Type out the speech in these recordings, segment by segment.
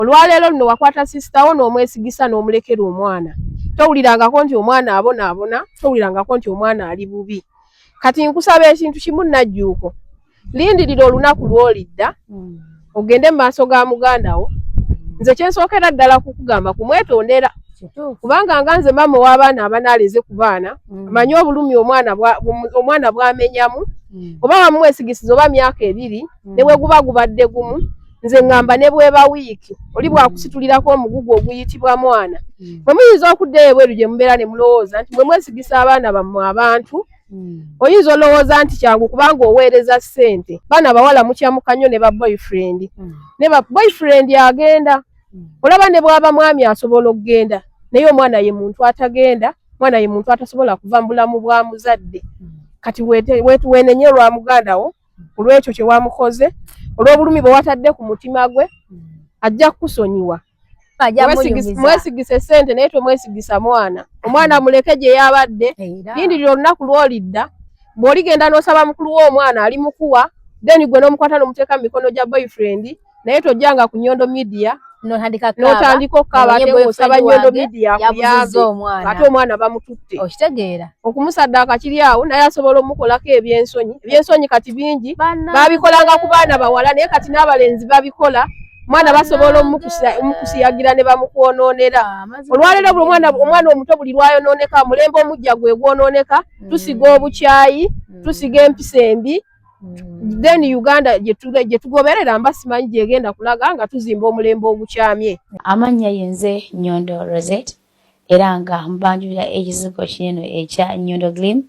olwaleero nno wakwata sister wo n'omwesigisa n'omulekera omwana towulirangako nti omwana abona towulirangako nti omwana ali bubi. Kati nkusaba ekintu kimu najjuuko lindirira olunaku lw'olidda ogende mu maaso ga muganda wo. Nze kyensookera ddala kukugamba kumwetondera kubanga nga nze mama w'abaana abanaaleze ku baana manyi obulumi omwana bwamenyamu oba wamwesigisiza oba myaka 2 ne bwe guba gubadde gumu. Nze ngamba ne bweba wiiki oli bwakusitulirako omugugu oguyitibwa mwana bwe muyinza okuddayo ebweru gye mubeera ne mulowooza nti bwe mwesigisa abaana bammwe abantu oyinza olowooza nti kyangu kubanga oweereza ssente. Baana bawala mukyamuka nnyo ne ba boyfriend ne ba boyfriend agenda olaba ne bw'aba mwami asobola okugenda naye omwana ye muntu atagenda, mwana ye muntu atasobola kuva mu bulamu bwa muzadde. Kati weenenye lwa muganda wo olw'ekyo kye wamukoze olw'obulumi bwe watadde ku mutima gwe ajja kukusonyiwa. Mwesigise ssente naye tomwesigisa mwana. Omwana muleke gye yabadde lindirira olunaku lw'olidda bw'oligenda n'osaba mukulu w'omwana ali mukuwa then gwe n'omukwata n'omuteeka mu mikono gya boyfriend naye tojjanga ku Nyondo Media n'otandika okkaaba ate ng'osaba Nyondo Media akuyambe ate omwana bamututte. Okitegeera okumusaddaaka kiri awo naye asobola omukolako ebyensonyi kati bingi baabikolanga ku baana bawala naye kati n'abalenzi babikola. Mwana basobola omukusiyagira ne bamukwonoonera. Olwaleero buli omwana omuto buli lwayonooneka mulembe omujja gwe gwonooneka tusiga obukyayi tusiga empisa embi then Uganda gye tugoberera mba simanyi gyegenda kulaga nga tuzimba omulembe ogukyamye. Amannya yenze Nyondo Rosette era nga mbanjulira ekizigo kinene ekya Nyondo Glim.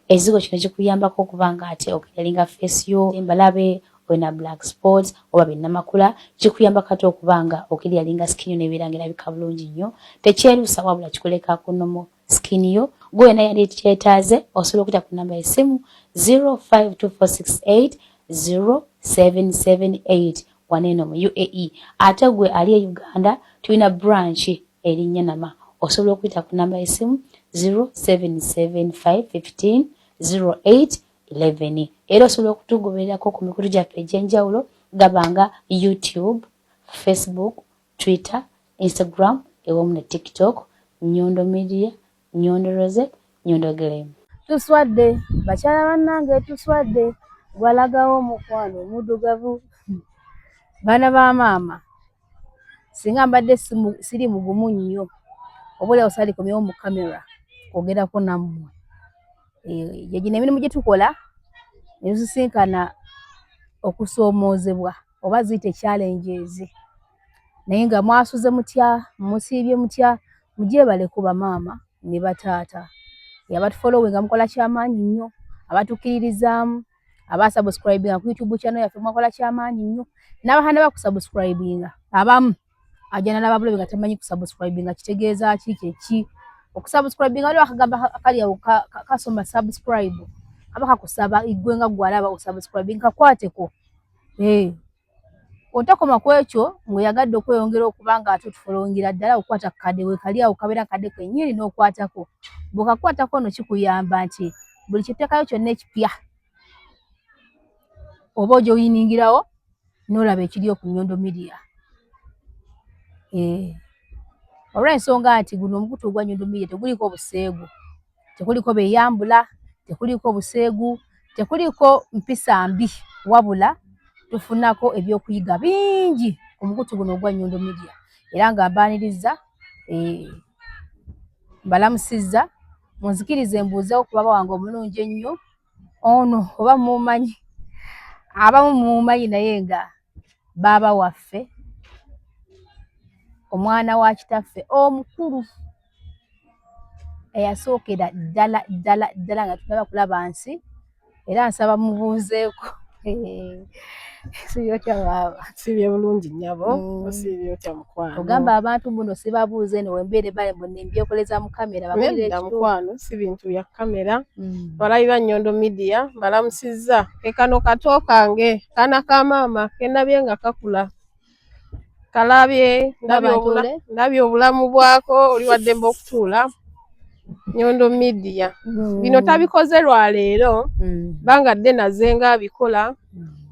Ekizigo kino kikuyambako okubanga ate okuyalinga face yo embalabe wena black spots oba binnamakula kikuyamba kati okubanga okiryalinga skin yo nebirangira bikabulungi nnyo tekyerusa wabula kikoleka kunomo skin yo. Gwe na yali kyetaaze osobola okuyita ku namba y'essimu 0524680778 waneno mu UAE. Ate gwe ali e Uganda tulina branch erinnya Nama osobola okuyita ku namba y'essimu 0775150811. Era osobola okutugobererako ku mikutu gyaffe egy'enjawulo gabanga YouTube, Facebook, Twitter, Instagram ewamu ne TikTok. Nyondo Media, Nyondo Rosette, Nyondo Glim. Tuswadde bakyala bannange tuswadde gwalagawo omukwano omuddugavu. Baana ba maama singa mbadde siri mugumu nnyo obula osalikomyewo mu kamera kwogerako nammwe yegina emirimu gye tukola ne tusisinkana okusoomoozebwa oba ziyite challenges naye nga mwasuze mutya musiibye mutya mugyebale ku bamaama ne bataata abatufollowinga mukola kyamaanyi nnyo abatukkiririzaamu abasubscribinga ku YouTube channel yaffe mwakola kyamaanyi nnyo n'abahanda bakusubscribinga abamu ajana n'ababulebe nga tamanyi kusubscribinga kitegeeza ki okusubscribinga waliwo akagamba akali awo kasoma subscribe aba kakusaba igwe nga gwalaba osubscribinga kakwateko otakoma ku ekyo ng'oyagadde okweyongera okubanga ate otufolowingira ddala okwata kukadde wekali awo kabeera kadde kennyini n'okwatako bw'okakwatako no kikuyamba nti buli kiteekayo kyonna ekipya oba ojja oyiningirawo n'olaba ekiri ku Nyondo Media. Olw'ensonga nti guno omukutu ogwa Nyondo Media teguliko buseegu, tekuliko beeyambula, tekuliko buseegu, tekuliko mpisa mbi, wabula tufunako ebyokuyiga bingi ku mukutu guno ogwa Nyondo Media. Era nga mbaaniriza mbalamusizza munzikirize mbuuzeewo ku baba wange omulungi ennyo ono oba mumanyi abamu mumanyi naye nga baaba waffe omwana wa kitaffe omukulu eyasookera ddala nga tunaba kulaba nsi era nsaba mubuuzeeko. Sibyotya baaba sibye bulungi nnyabo sibyotya mukwano ogamba abantu buno sibabuuze ne wembeere bale mbone mbyekoleza mu kamera babulira mukwano si bintu bya kamera balabi ba Nyondo Media balamusizza kekano kato kange kana ka maama kenabye nga kakula kalabye ndabye obulamu bwako oli wadde okutuula Nyondo Media bino tabikoze lwa leero banga dde nazenga abikola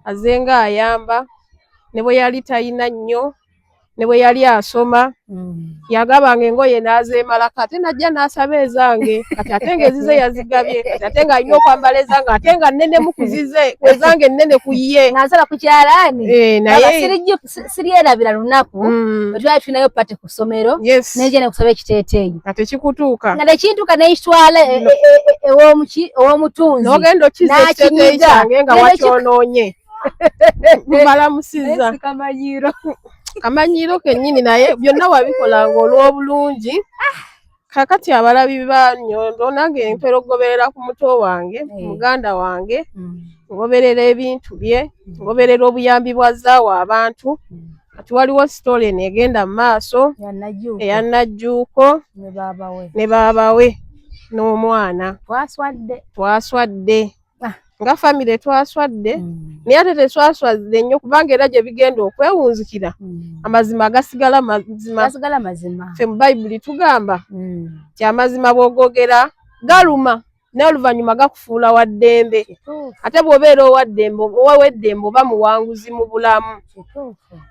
azenga ayamba ne bwe yali talina nnyo ne bwe yali asoma yagabanga engoye n'azeemala kati najja n'asaba ezange kati ate ng'ezize yazigabye kati ate ng'alina okwambala ezange ate nga nnene mu kuzize ezange nnene ku ye ng'asala ku kyalaani naye siryerabira lunaku bwe twali tulinayo pate ku ssomero n'ejja ne kusaba ekiteeteeyi nga tekikutuuka nga tekintuuka n'ekitwala ew'omutunzi n'ogenda okiza ekiteeteeyi kyange nga wakyonoonye mumalamusiza kamanyiiro kennyini naye byonna wabikolanga olw'obulungi kakati abalabi ba Nyondo nange mpera okugoberera ku muto wange muganda wange ngoberera ebintu bye ngoberera obuyambi bwa zaawo abantu kati waliwo sitole negenda mu maaso eya Najjuuko ne baabawe n'omwana twaswadde nga famire twaswadde naye ate tetwaswadde nnyo kubanga era gye bigenda okwewunzikira amazima gasigala mazima ffe mu Bayibuli tugamba ti amazima bw'ogogera galuma naye oluvannyuma gakufuula wa ddembe ate bw'obeera owaweddembe oba muwanguzi mu bulamu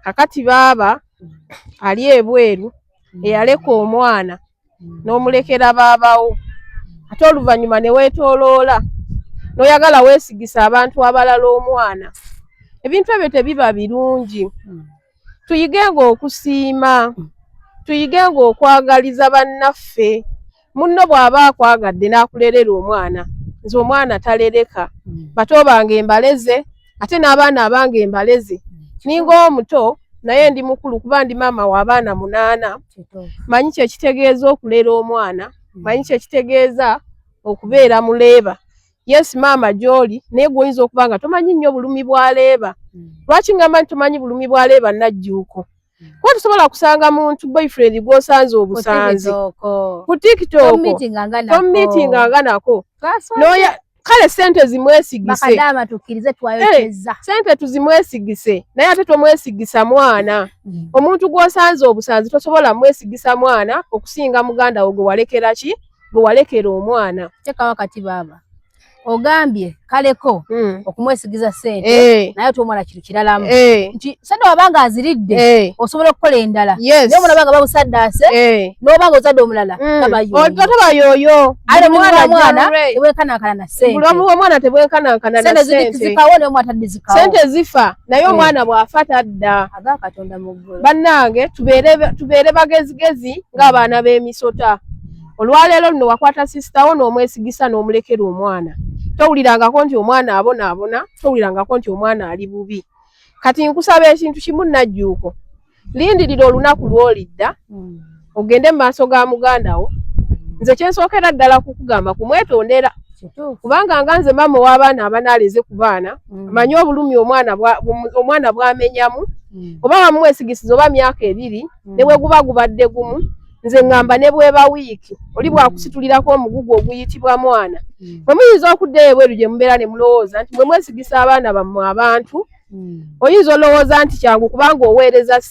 kakati baaba ali ebweru eyaleka omwana n'omulekera baabawo ate oluvannyuma ne weetooloola n'oyagala weesigisa abantu abalala omwana ebintu ebyo tebiba birungi tuyigenga okusiima tuyigenga okwagaliza bannaffe munno bw'aba akwagadde n'akulerera omwana nze omwana talereka bato bange embaleze ate n'abaana abange embaleze ninga omuto naye ndi mukulu kuba ndi maama w'abaana 8 manyi kye kitegeeza okulera omwana manyi kye kitegeeza okubeera muleeba yes maama gy'oli naye gw'oyinza okuba nga tomanyi nnyo bulumi bwa leeba lwaki ngamba nti tomanyi bulumi bwa leeba Najjuuko kuba tusobola kusanga muntu boyfriend gw'osanze obusanzi ku TikTok tomiitinga nga nako kale sente zimwesigise sente tuzimwesigise naye ate tomwesigisa mwana omuntu gw'osanze obusanzi tosobola mwesigisa mwana okusinga muganda wo gwe walekera ki gwe walekera omwana tekawa kati baaba ogambye kaleko okumwesigiza sente naye tomwana kintu kiralamu nti sente wabanga aziridde osobola okukola endala naye omwana banga babusaddaase n'obanga ozadde omulala taba yoyo ale mwana tebwenkanankana na sente bulamu bw'omwana tebwenkanankana na sente zikawo naye omwana tadde zikawo sente zifa naye omwana bw'afa tadda aga Katonda muggulu bannange tubeere bagezigezi ng'abaana b'emisota olwaleero luno wakwata sisitawo n'omwesigisa n'omulekera omwana towulirangako nti omwana abonaabona towulirangako nti omwana ali bubi kati nkusaba ekintu kimu Najjuuko lindirira olunaku lw'olidda ogende mu maaso ga muganda wo nze kyensookera ddala kukugamba kumwetondera kubanga nga nze maama w'abaana abanaaleze ku baana amanyi obulumi omwana bw'amenyamu oba wamumwesigisiza oba myaka 2 ne bwe guba gubadde gumu nze ngamba ne bweba wiiki oli bwakusitulirako omugugu oguyitibwa mwana bwe muyinza okuddayo ebweru gye mubeera ne mulowooza nti mwe mwesigisa abaana bammwe abantu oyinza olowooza nti kyangu kubanga oweereza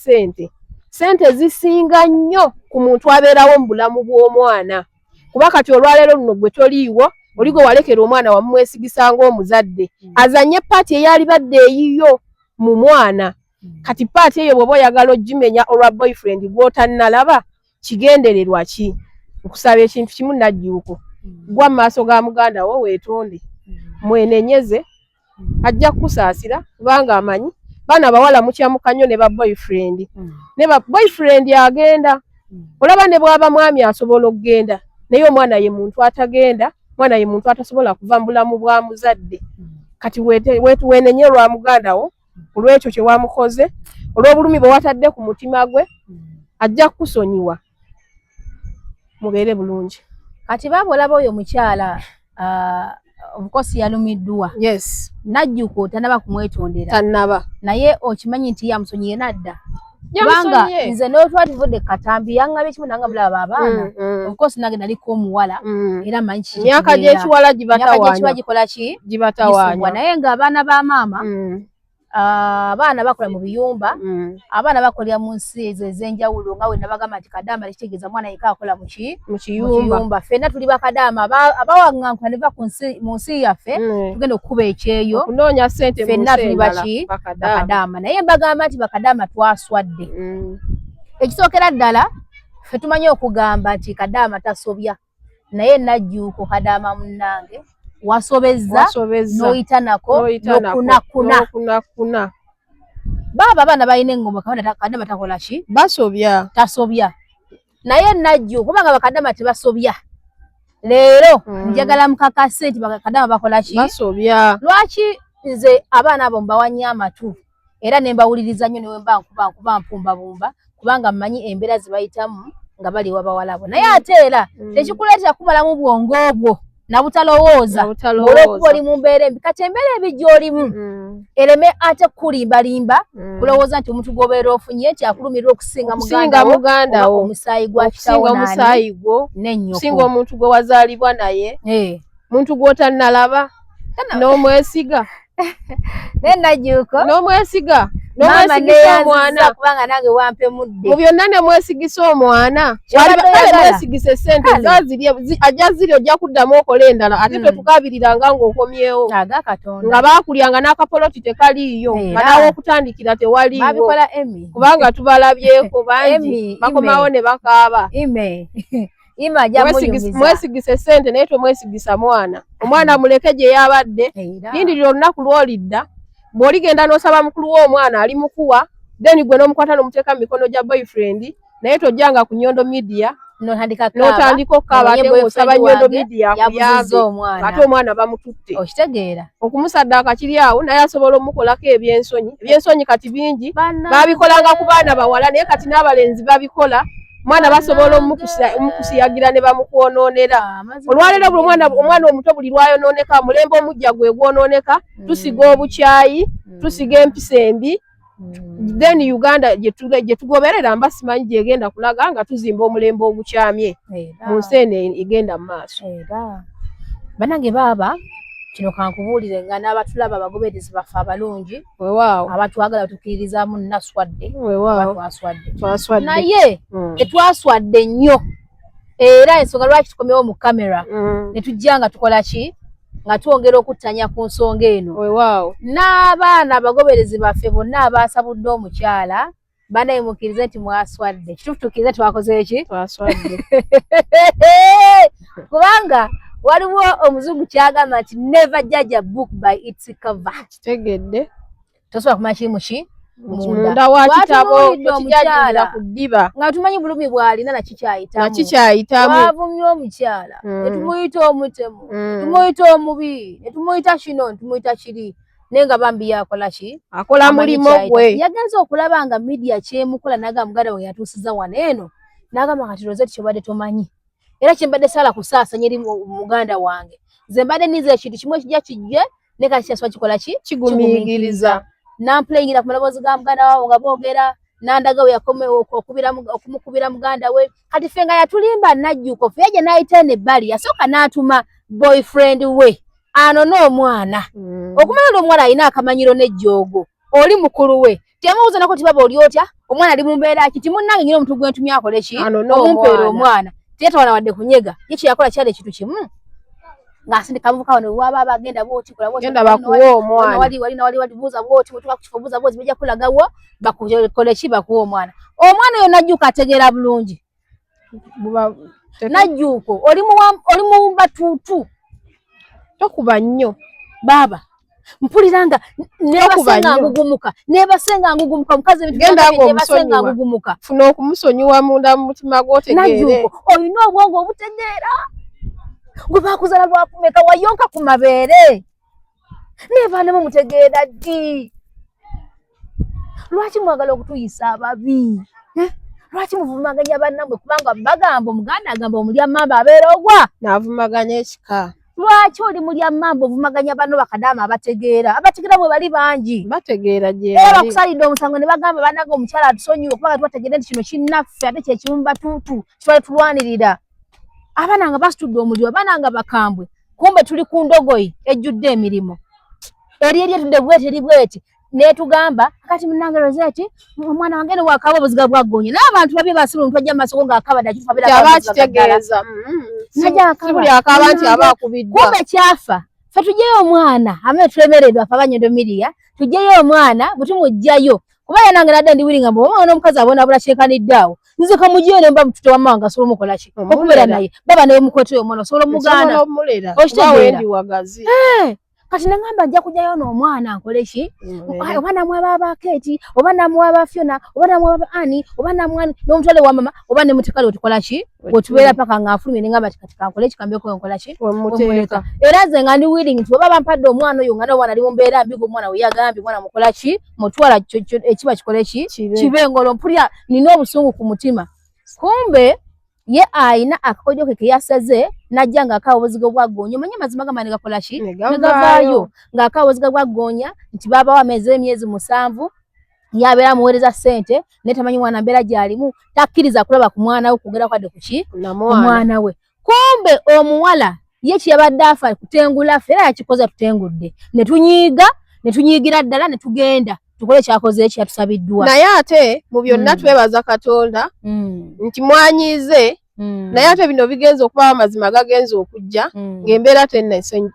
sente zisinga nnyo ku muntu abeerawo mu bulamu bw'omwana kuba kati olwaleero luno gwe toliiwo oli gwe walekera omwana wamumwesigisa ng'omuzadde azanye paati eyalibadde eyiyo mu mwana kati paati eyo bw'oba oyagala ogimenya olwa boyfriend gw'otannalaba kigendererwa ki okusaba ekintu kimu Najjuuko gwa mu maaso ga muganda wo weetonde mwenenyeze ajja kukusaasira kubanga amanyi baana bawala mukyamuka nnyo ne ba boyfriend agenda olaba ne bw'aba mwami asobola okugenda naye omwana ye muntu atagenda mwana ye muntu atasobola kuva mu bulamu bwa muzadde kati weenenye lwa muganda wo olw'ekyo kye wamukoze olw'obulumi bwe watadde ku mutima gwe ajja kukusonyiwa mubeere bulungi kati baaba olaba oyo omukyala obukosi yalumiddwa Najjuuko tanaba kumwetondera tannaba naye okimanyi nti yamusonyiye nadda kubanga nze n'otwali tuvudde Katambi yaŋŋabye ekimu nangabula abaana obukosi nange naliko omuwala era manyi kiki myaka gy'ekiwala gikola ki gibatawaanya naye ng'abaana ba maama abaana bakola mu biyumba abaana bakolera mu nsi ezo ez'enjawulo nga we nabagamba nti Kadaama tekitegeeza mwana yekka akola mu kiyumba ffenna tuli bakadaama abawaŋŋankula ne va mu nsi yaffe tugenda okukuba ekyeyo okunoonya ssente ffenna tuli baki bakadaama naye mbagamba nti bakadaama twaswadde Ekisookera ddala ffe tumanyi okugamba nti Kadaama tasobya naye Najjuuko Kadaama munnange wasobezza n'oyita nako n'okunakuna. Baaba abaana balina engoma Kadaama takola ki? Basobya. Tasobya. Naye Najjuuko kubanga Bakadaama tebasobya. Leero njagala mukakase nti Bakadaama bakola ki? Basobya. Lwaki nze abaana abo mbawanya amatu era ne mbawuliriza nnyo ne mba nkuba mpumbabumba kubanga mmanyi embeera ze bayitamu nga bali wabawala bo. Naye ate era tekikuleetera kumalamu bwongo obwo na butalowooza olw'okuba oli mu mbeera embi. Kati embeera embi gy'olimu ereme ate kulimbalimba kulowooza nti omuntu gw'obeera ofunye nti akulumirwa okusinga muganda wo omusaayi gwa kitaawo omusaayi gwo n'ennyoko singa omuntu gwe wazaalibwa naye muntu gw'otannalaba n'omwesiga Najjuuko n'omwesiga n'omwesigisa omwana kubanga nange wampe mudde mu byonna ne mwesigisa omwana kale mwesigisa essente ajja ziri ojja kuddamu okola endala ate tetukabiriranga ng'okomyewo nga baakulyanga n'akapoloti tekaliiyo nga nawe okutandikira tewaliiwo kubanga tubalabyeko bangi bakomawo ne bakaaba. Mwesigisa essente naye tomwesigisa mwana. Omwana muleke gye yabadde lindirira olunaku lw'olidda bw'oligenda n'osaba mukulu w'omwana ali mukuwa then gwe n'omukwata n'omuteeka mu mikono gya boyfriend naye tojjanga ku Nyondo Media n'otandika okukaaba ate ng'osaba Nyondo Media akuyambe ate omwana bamututte. Okitegeera okumusaddaaka kiri awo naye asobola omukolako ebyensonyi kati bingi baabikolanga ku baana bawala naye kati n'abalenzi babikola. Mwana basobola omukusiyagira ne bamukwonoonera. Olwaleero buli omwana omuto buli lwayonooneka mulembe omujja gwe gwonooneka tusiga obukyayi tusiga empisa embi then Uganda gye tugoberera mba simanyi gyegenda kulaga nga tuzimba omulembe ogukyamye mu nsi eno egenda mu maaso. Bannange baaba kino kankubuulire nga n'abatulaba abagoberezi baffe abalungi abatwagala batukiririzaamu naswadde twaswadde naye tetwaswadde nnyo era ensonga lwaki tukomyewo mu kamera ne tujja nga tukola ki nga twongera okuttanya ku nsonga eno n'abaana abagoberezi baffe bonna abaasabudde omukyala banaye mukkirize nti mwaswadde kituufu tukkirize twakoze ki kubanga waliwo omuzungu kyagamba nti never judge a book by its cover. Kitegedde tosobola kumanya kiri muki munda wa kitabo tekijajjira ku ddiba nga tumanyi bulumi bw'alina nakikyayitamu twavumye omukyala ne tumuyita omutemu tumuyita omubi ne tumuyita kino ne tumuyita kiri naye nga bambi yakola ki akola mulimo gwe yagenza okulaba nga media kyemukola n'agamba muganda we yatuusiza wano eno n'agamba kati Rosette kyobadde tomanyi era kyembadde sala kusaasanya eri muganda wange nze mbadde niza ekintu kimu ekijja kijje ne kati kyasooka kikola ki kigumiikiriza nampuleyingira ku maloboozi ga muganda waawo nga boogera nandaga we okumukubira muganda we kati ffe nga yatulimba Najjuuko ffe yajja n'ayita eno ebbali yasooka n'atuma boyfriend we anone omwana okumanya oli omwana alina akamanyiro n'ejjoogo oli mukulu we temubuuza nako ti baba oli otya omwana ali mu mbeera ki ti munnange nyina omuntu gwe ntumye akole ki omumpeera omwana teyatawana wadde kunyega ye kye yakola kyali ekintu kimu ng'asindika abavubuka wano waba agenda bwoti genda bakuwa omwana wali buuza bwoti wetuba ku kifo buuza bwoti bijja kulagawo bakukole ki bakuwa omwana oyo Najjuuko ategeera bulungi Najjuuko oli muwumba tuutu tokuba nnyo baaba mpuliranga nebasenga ngugumuka mukazi nebasenga ngugumuka funa okumusonyiwa munda mu mutima gw'otegeere Najjuuko olina obwongo obutegeera gwe baakuzala lwakumeka wayonka ku mabeere nebaanemu mutegeera ddi lwaki mwagala okutuyisa ababi lwaki muvumaganya bannammwe kubanga bagamba omuganda agamba omulya mamba abeera ogwa n'avumaganya ekika lwaki oli mulya mamba ovumaganya banno Bakadaama abategeera mwe bali bangi bategeera gye era bakusalidde omusango ne bagamba bannaga omukyala atusonyiwe kubanga twategeera nti kino kinnaffe ate kyekimu batuutu kitwale tulwanirira abaana nga basitudde omuliro abaana nga bakambwe kumbe tuli ku ndogoyi ejjudde emirimu eri etudde bweti eri bweti netugamba kati munnange Rosette omwana wange ne wakaba obuziga bwaggonye n'abantu babye basira omuntu ajja mu maaso nga akabadde kyabakitegeeza buli akaba nti aba akubiddwa kumbe kyafa ffe tujjeyo omwana amene tulemereddwa afa ba Nyondo Media tujjeyo omwana bwe tumugjayo kubaya nange nadde ndi wiringa mbo omwana omukazi abona bula kyekaniddeawo nze kamujene mba mutute wa manga sobola mukola ki okubera naye baba naye mukwete omwana sobola muganda okitegeera kati nangamba nja kujayo n'omwana nkole ki oba namwaba abakeeti oba namwaba Fiona oba namwaba Ani oba namwani n'omutwale wa mama oba ne mutekale otukola ki otubeera paka ng'afulumye ne ngamba kati kankole ki kambeko nkola ki omuteeka era nze nga ndi willing nti oba bampadde omwana oyo nga n'omwana ali mu mbeera mbi omwana we yagambye mwana mukola ki mutwala ekiba kikole ki kibe ngolo mpulya nina obusungu ku mutima kumbe ye aina akakojo ke yasaze najja nga akawoziga bwagonya manya mazima gamane gakola ki negavaayo nga akawoziga bwagonya nti baba wa meze emyezi 7 yabera muwereza sente netamanyi mwana mbera jalimu takkiriza kulaba ku mwana we kugera kwade kuki mwana we kumbe omuwala ye kiyabadde afa kutengula fera yakikoza tutengudde netunyigira ddala netugenda tukole kyakoze kyatusabiddwa naye ate mu byonna twebaza Katonda nti mwanyize naye ate bino bigenze okuba amazima gagenze okujja ng'embeera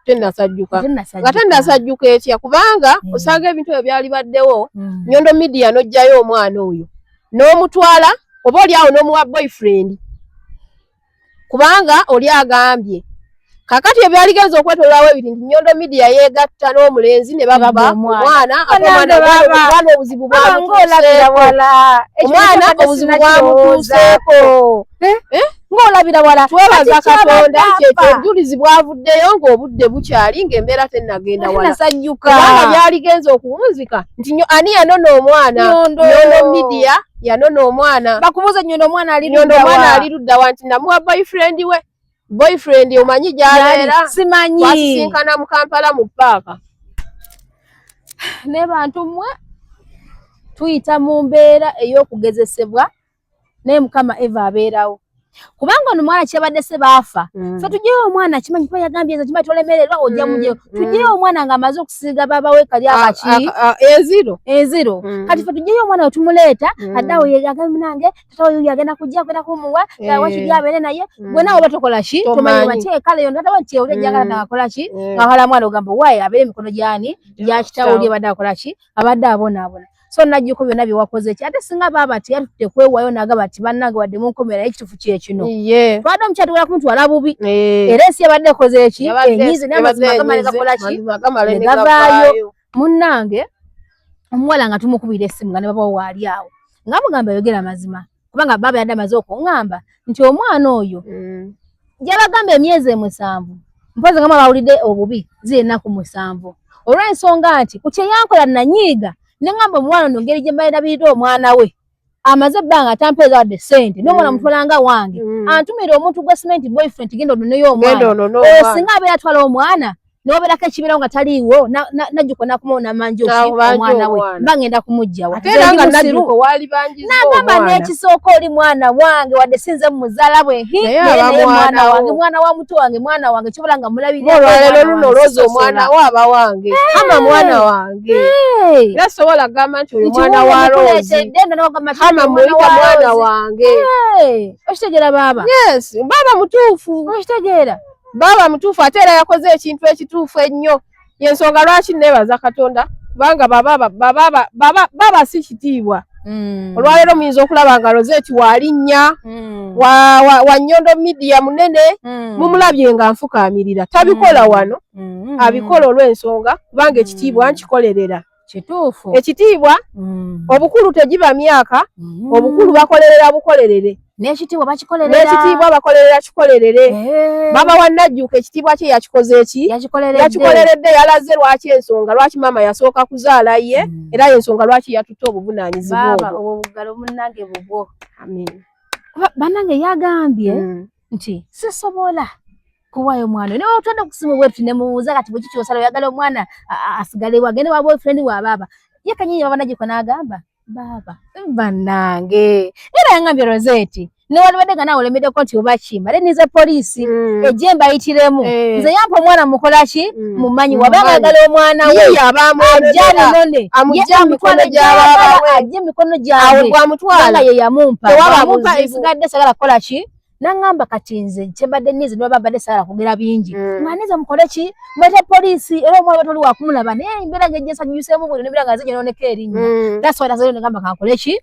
tennasajjuka nga tennasajjuka etya kubanga osanga ebintu ebyo byali baddewo Nyondo Media n'ojjayo omwana oyo n'omutwala oba oli awo n'omuwa boyfriend kubanga oli agambye kakati ebyaligenze okwetolerawo ebiri nti Nyondo Media yeegatta n'omulenzi ne bakuba omwana omwana obuzibu bwamutuuseeko ng'olabira wala twebaza Katonda kyekyo obujulizi bwavuddeyo ng'obudde bukyali ng'embeera tennagenda wala kubanga byaligenze okuwunzika nti ani yanona omwana Nyondo Media yanona omwana bakubuuza Nyondo omwana ali luddawa nti namuwa boyfriend omanyi gyaleera simanyi twasisinkana mu Kampala mu paaka ne bantu mmwe tuyita mu mbeera ey'okugezesebwa naye Mukama Eva abeerawo kubanga ono mwana kyabadde se baafa fe tujeyo omwana kimanyi kuba yagambye nze kimanyi tolemererwa ojja mujeyo tujeyo omwana ng'amaze okusiiga baba we kali abaki enziro kati fe tujeyo omwana we tumuleeta addawo yagambye nange tata oyo yagenda kujja kwenda kumuwa wakiri abeere naye gwe naawe oba tokola ki tomanyi bateekala yo tata we kyewuli ejjagala nagakola ki ng'awala mwana ogamba waaye abeere emikono gyani gyakitawuli abadde akola ki abadde abonaabona so najjuko byonna byewakoze ki ate singa baba teyatutte kwewayo nagaba ti bannange wadde munkomera ekitufu kyekino twadde omukyatukola kumutwala bubi era ensi yabadde ekoze eki enyizi n'amazima gamale gakola ki negavaayo munnange omuwala nga tumukubira essimu nga ne babawo waali awo nga mugamba yogera mazima kubanga baba yadde amaze okuŋŋamba nti omwana oyo gyabagamba emyezi 7 mpozi nga bawulidde obubi ziri ennaku 7 olw'ensonga nti ku kyeyankola nanyiiga nengamba omwana ono ngeri gye mbalabirira omwana we amaze ebbanga atampeeza wadde ssente n'omwana mutwalanga wange antumira omuntu gwe simenti boyfriend genda ononeyo omwana singa abeera atwala omwana n'obeerako ekibeerawo nga taliiwo najjuko nakumawo namanja omwana we mba ngenda kumugjawa nagamba n'ekisooka oli mwana wange wadde sinze mumuzaala bwe naye mwana wange mwana wa muto wange mwana wange kyobola nga mulabirolwalero luno olwoza omwana wo aba wange ama mwana wange era sobola gamba nti oyo mwana wa Rose ama muyita mwana wange okitegeera baba yes baba mutuufu okitegeera baba mutuufu ate era yakoze ekintu ekituufu ennyo yensonga lwaki nebaza Katonda kubanga baba si kitiibwa olwaleero muyinza okulaba nga Rosette walinnya wa Nyondo Media munene mumulabye nga nfukaamirira tabikola wano abikola olw'ensonga kubanga ekitiibwa nkikolerera kituufu ekitiibwa obukulu tegiba myaka obukulu bakolerera bukolerere n'ekitiibwa bakolerera kikolerere baba wannajjuuka ekitiibwa kye yakikoze eki yakikoleredde yalaze lwaki ensonga lwaki mama yasooka kuzaala ye era yensonga lwaki yatutte obuvunaanyizibwa obwo obugalo munnange bubwo bannange yagambye nti sisobola kuwaayo mwana naye otwadde okusimu bwetuti ne mubuuza kati bwe kikyosala oyagala omwana asigale wagende wa boyfriend wa baba ye kanyinyi baba najjuko n'agamba baba bannange era yangambye Rosette newalibadde nga naawe olemiddeko nti oba kimba ate nize poliisi ejje mbayitiremu nze yampa omwana mukola ki mumanyi wabanga agala omwana we ajjaninone ajje emikono gyabwe ye yamumpa esigadde sagala kukola ki nangamba kati nze kyembadde nize niba babadde sala kugera bingi nganiza mukole ki mwete poliisi era omwana batoli wakumulaba naye embeera ngejjesa nyuseemu buli n'embeera nga zinyooneka erinnya that's why nazo ngamba kankole ki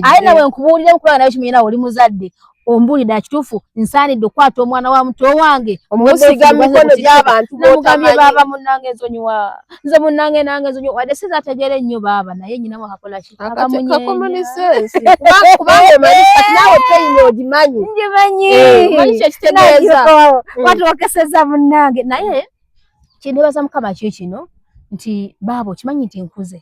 aye nawe nkubuulire mukulaba naye kimanyina oli muzadde ombulira kituufu nsaanidde okwata omwana wa muto wange omusiga mu mikono gy'abantu namugambye baaba munnange ensonyiwa nze munnange nange ensonyiwa wadde sinza ategeere nnyo baaba naye nyinamu akakola ki kubanga omanyi kati naawe peyini ogimanyi ngimanyi omanyi kyekitegeeza watwokeseza munnange naye kyendebaza mukama ki kino nti baaba okimanyi nti nkuze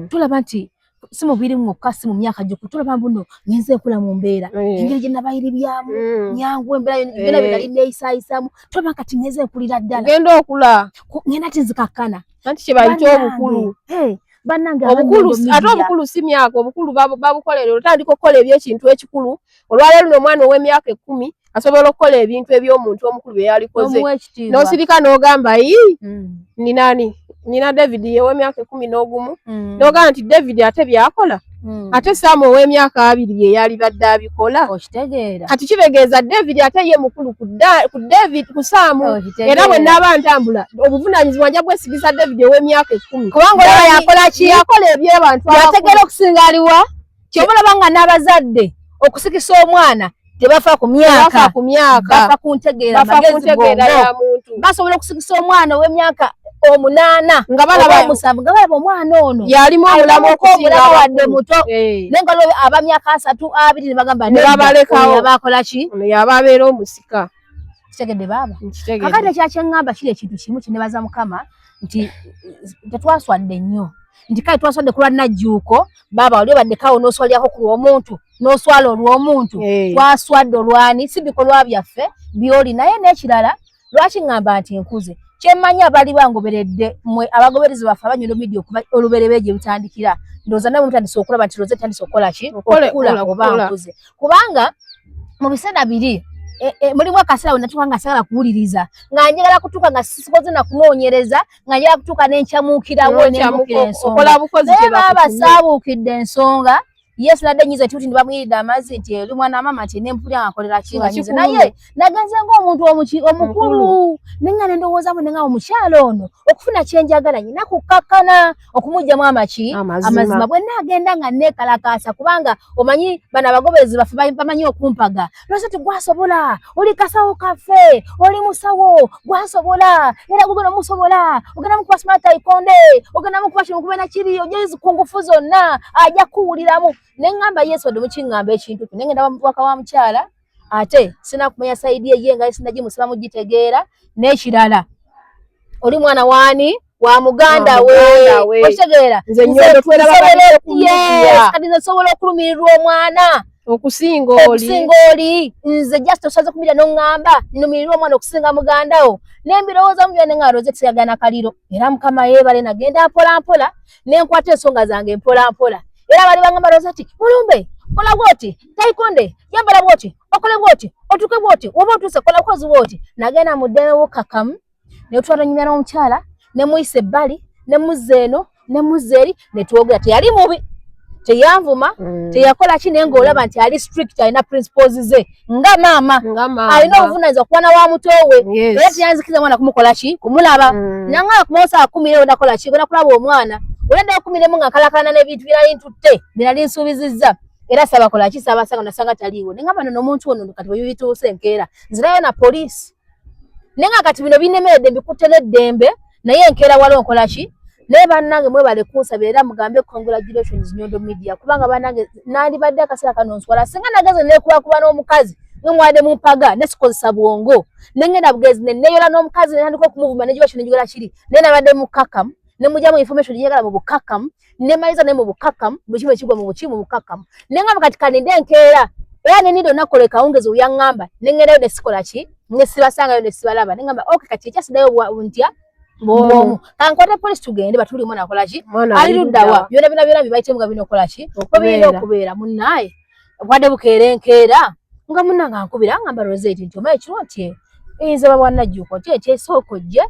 tulaba nti si mubiri mwokka si mu myaka gyo kutulaba mbuno ngenze nkula mu mbeera engeri gye nabayiribyamu nyangu embeera byonna bye nali neeyisaayisamu tulaba kati ngenze nkulira ddala genda okula ngenda tinzikakkana anti kye bayita obukulu bannange obukulu ate obukulu si myaka obukulu babukolera otandika okukola ebyekintu ekikulu olwaleero luno omwana ow'emyaka 10 asobola okukola ebintu eby'omuntu omukulu bye yalikoze n'osirika n'ogamba ni nani nina David ow'emyaka 11 n'ogamba nti David ate byakola ate Sam ow'emyaka 2 ye yali badde abikola okitegeera kati kitegeeza David ate ye mukulu ku David ku Sam era bwe naaba ntambula obuvunaanyizibwa nja bwesigisa David ow'emyaka 10 kubanga olaba yakola ki yakola eby'abantu yategeera okusinga aliwa kyobalaba nga n'abazadde okusikisa omwana tebafa ku myaka bafa ku ntegeera magezi ya muntu basobola okusikisa omwana ow'emyaka 8 nga balaba omusanvu nga balaba omwana ono yalimu omulamu okusinga wadde muto nenga lwe abamyaka 3 2 ne bagamba ne babalekawo yabakola ki ono yaba abeera omusika kitegedde baaba kakati ekyakyeŋŋamba kiri ekintu kimu kinebaza mukama nti tetwaswadde nnyo nti kale twaswadde kulwa Najjuuko baaba oli obaddekawo n'oswalyako ku lw'omuntu n'oswala olw'omuntu twaswadde olwani si bikolwa byaffe byoli naye n'ekirala lwaki ŋŋamba nti nkuze kyemmanyi abali bangoberedde mwe abagoberezi baffe abanyundo media okuba oluberebe gye butandikira ndowooza nawe mutandise okulaba nti Rosette tandise okukola ki okula oba nkuze kubanga mu biseera biri mulimu akaseera we natuuka nga sagala kuwuliriza nga njagala kutuuka nga sikoze na kunoonyereza nga njagala kutuuka n'enkyamuukirawo n'embuukira ensonga naye baaba saabuukidde ensonga Yes nadde nyize tuti ndibamwirida amazi nti oli mwana mama nti nempulya akolera kinga nyize naye nagenze ng'omuntu omukulu nengane ndowooza mu nenga omukyalo ono okufuna kyenjagala nyina kukakkana okumujjamu amazima bwe nagenda nga neekalakaasa kubanga omanyi bano abagobezi baffe bamanyi okumpaga Rosette gwasobola oli kasawo kaffe oli musawo gwasobola era gugenda musobola ogenda mukuba smart ikonde ogenda mukuba kino kubena kiri ojezi ku ngufu zonna ajja kuwuliramu nengamba Yesu wadde mukiŋŋamba ekintu nengenda waka wa mukyala ate sina kumanya saidi ye nga sinaje musalamu gitegeera n'ekirala oli mwana wani wa muganda we otegeera nze nnyo twera kati nze sobola okulumirirwa omwana okusinga oli nze just osaze kumira n'oŋŋamba nnumirirwa omwana okusinga mugandawo nembirowooza mu byonna nga Rosette yagana kaliro era mukama yeebale nagenda mpola nenkwata ensonga zange mpola era bali bangamba Rosette mulumbe kola bwoti taikonde yambala bwoti okole bwoti otuke bwoti oba otuse kola kozi bwoti nagenda muddewo kakamu ne twala nyina n'omukyala ne muyise ebbali ne muzeeno ne muzeeri ne twogera teyali mubi teyanvuma teyakola ki naye ng'olaba nti ali strict alina principles ze nga maama alina obuvunaanyizibwa kuba na wa muto we era teyanzikiza mwana kumukola ki kumulaba nangala kumoosa 10 era onakola ki ogenda kulaba omwana olenda 10 nga nkalakana n'ebintu birali ntutte birali nsuubizizza era sabakola ki sabasanga nasanga taliiwo nengamba nono omuntu ono kati bwe bituuse enkeera nzirayo na poliisi nenga kati bino binemeredde mbikutte n'eddembe naye enkeera wali onkola ki naye bannange mwebale kunsabira era mugambe congratulations Nyondo Media kubanga bannange nandibadde akaseera kano nswala singa nageze neekubakuba n'omukazi nemwadde mumpaga nesikozesa bwongo nengenda bugezi neneyola n'omukazi nandika okumuvuma negiba kino negikola kiri naye nabadde mukakamu nemujamu information gyegala mu bukakamu nemaliza ne mu bukakamu buli kimu ekigwa mu bukimu bukakamu nengamba kati kaninde enkeera era nenido nakola kawungezi uyaŋŋamba nengerayo nesikola ki nesibasangayo nesibalaba nengamba okay kati ekyasidayo ntya bomu kankote police tugende batuli mwana akola ki ali luddawa byona bibayitemu nga bino okola ki obirina okubeera munnaye bwadde bukeera enkeera nga munnanga nkubira ngamba Rosette nti omaye ekiro nti nze baba Najjuuko nti ekyesooko gye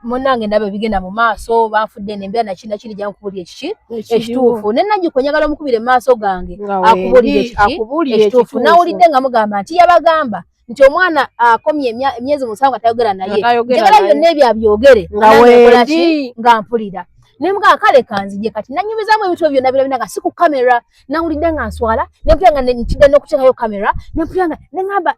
munnange ndabe bigenda mu maaso banfudde nembeera nakina kiri jankubulira ekiki ekituufu ne Najjuuko njagala omukubire mu maaso gange akubulire ekiki ekituufu nawulidde nga mugamba nti yabagamba nti omwana akomye emyezi 7 atayogera naye Atayogera njagala byonna ebyo abyogere nga wendi nga mpulira nemuga kale kanzije kati nanyumizamu ebintu byonna birabina nga si ku kamera nawulidde nga nswala nempulira nga ntidde n'okuteekayo kamera nempulira nga neŋŋamba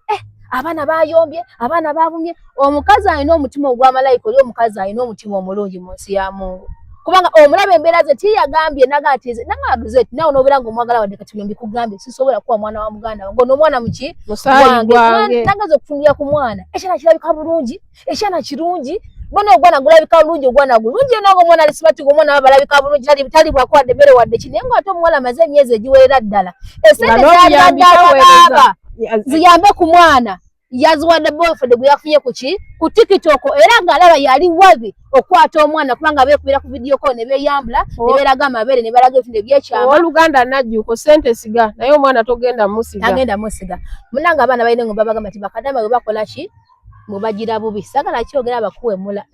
abaana bayombye abaana babumye omukazi alina omutima ogw'amalayika oli omukazi alina omutima omulungi mu nsi ya Mungu kubanga omulaba embeera ze tiyagambye nagatize nangaduze nawe nobeera ng'omwagala wadde kati byo mbikugambye sisobola kuba mwana wa muganda wange ono omwana muki wange nagaza okutunulira ku mwana ekyana kirabika bulungi ekyana kirungi bona ogwana gulabika bulungi ogwana gulungi nange omwana ali smart omwana balabika bulungi tali bwakwadde bere wadde kino naye ng'ate omuwala amaze emyezi egiwerera ddala esente zalibaddaaba ziyambe ku mwana yaziwadde boyfriend gwe yafunye ku TikTok era ng'alaba yali wabi okwata omwana kubanga beekubira ku video call ne beeyambula ne beeraga amabeere ne balaga ebintu ebyekyama oluganda najjuko sente siga naye omwana togenda musiga munanga abaana balina ngo babagamba nti bakadama bwe bakola ki bwe bagira bubi sagala kyogera abakuwemula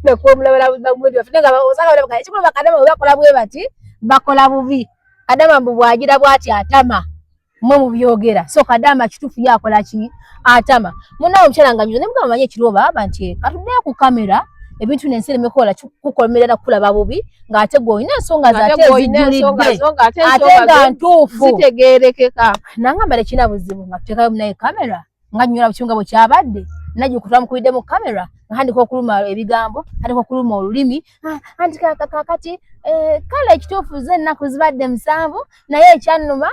nekwomulabala bamwedi bafite nga osagala bakaye kikulo bakadama bwe bakola bwe bati bakola bubi kadama mbu bwagira bwati atama mwe mubyogera so kadama kitufu yakola ki atama munawo omukyala nga njuzo ne mugamba manye ekiroba aba nti katudde ku kamera ebintu nensi lemekola kukomerera kulaba bubi ng'ate gw'olina ensonga zate zijulidde ate nga ntuufu zitegeerekeka nangamba tekina buzibu nga tuteekayo munaye kamera nga nyola bukyunga bwe kyabadde najja okutwamukubidde mu kamera nga handika okuluma ebigambo handika okuluma olulimi anti kakati kale ekituufu ze ennaku zibadde 7 naye ekyannuma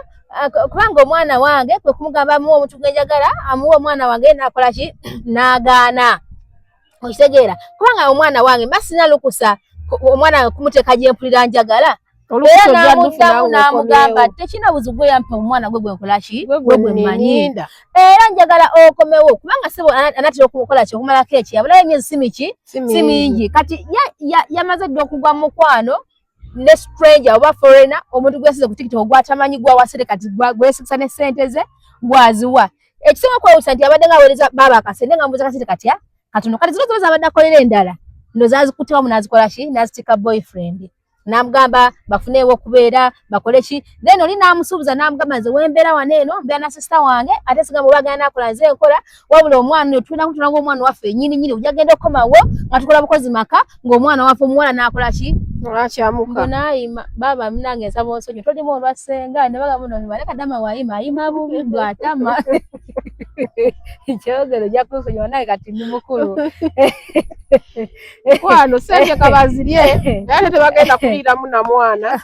kubanga omwana wange kwe kumugamba amuwa omuntu gwenjagala amuwa omwana wange nakola ki n'agaana okitegeera kubanga omwana wange masina lukusa omwana kumuteeka gye mpulira njagala era n'amugamba tekina buzibu gwe yampa omwana gwe gwenkola ki gwe gwemanyi era njagala okomewo kubanga sebo anatera okukola ki okumalako eki yabulayo emyezi si mingi kati yamaze dda okugwa mu mukwano ne stranger oba foreigner omuntu gwesize ku TikTok gwatamanyi gwawasire kati gwesikisa ne sente ze gwaziwa ekisinga kwewusa nti abadde ng'aweereza baaba akasente nga mbuuza kasente kati katono kati zino zabadde akolera endala ndo zazikuttiramu n'azikola ki n'azitika boyfriend n'amugamba bafuneewo okubeera bakole ki then oli n'amusuubiza n'amugamba nze wembeera wano eno mbeera na sister wange ate sigamba oba agenda nakola nze nkola wabula omwana oyo tulina kutula ng'omwana waffe nyini ojja genda okomawo nga tukola bukozi maka ng'omwana waffe omuwala n'akola ki akyamuka naayima baaba munange nsaba onsonyi tolimu olwasenga ne bagamba nno male kadama waayima ayima bubi bw'atama ekyogero ojja kunsonyiwa naye kati ndi mukulu kwano sente kabazirye naye tebagenda kuliiramu na mwana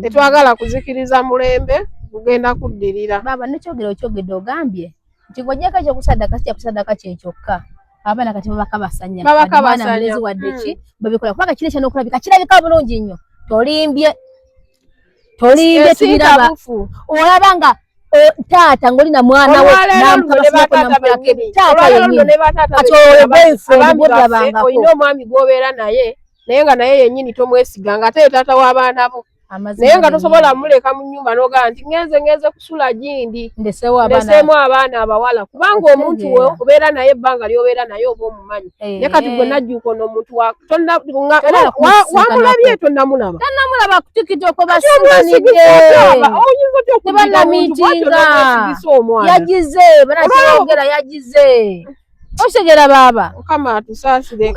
tetwagala kuzikiriza mulembe kugenda kuddirira baaba nekyogero okyogedde ogambye nti ng'ojjako ekyokusaddaka si kyakusaddaka kyekyoka abaana kati babaka basanya mulezi wadde ki babikola kubanga kino ekya n'okulabika kirabika bulungi nnyo tolimbye tubiraba olaba nga taata ng'olina mwana we taata yennyini kati olwo boyfriend bw'olabangako olina omwami gw'obeera naye nga naye yennyini tomwesiga ng'ate ye taata w'abaana bo naye nga tosobola muleka mu nnyumba n'ogamba nti ngenze kusula gindi ndeseemu abaana abawala kubanga omuntu we obeera naye ebbanga ly'obeera naye oba omumanyi naye kati gwe najjuuka ono omuntu wamulabye tonnamulaba ku TikTok basinganidde tebannamiitinga yagize banakyogera yagize okitegera baaba mukama atusaasire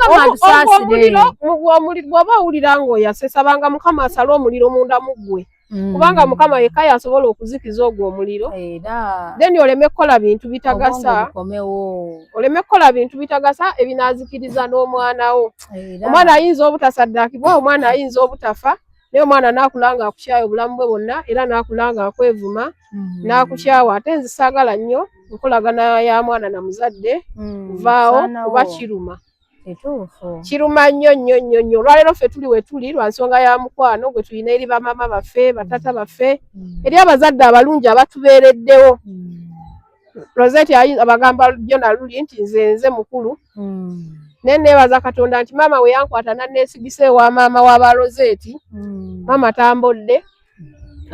bw'oba owulira ng'oyasesabanga mukama asale omuliro munda mu ggwe kubanga mukama yekka yasobola okuzikiza ogwo omuliro then oleme kukola bintu bitagasa ebinaazikiriza n'omwana wo omwana ayinza obutasaddakibwa omwana ayinza obutafa naye omwana n'akula nga akukyawa obulamu bwe bwonna era n'akula nga akwevuma n'akukyawa ate nze saagala nnyo enkolagana ya mwana na muzadde kuvaawo kuba kiruma nnyo olwaleero ffe tuli we tuli lwa nsonga ya mukwano gwe tulina eri bamama baffe batata baffe eri abazadde abalungi abatubeereddewo Rosette abagamba Jona luli nti nze mukulu neneebaza Katonda nti maama we yankwata nanneesigise wa maama w'aba Rosette maama tambodde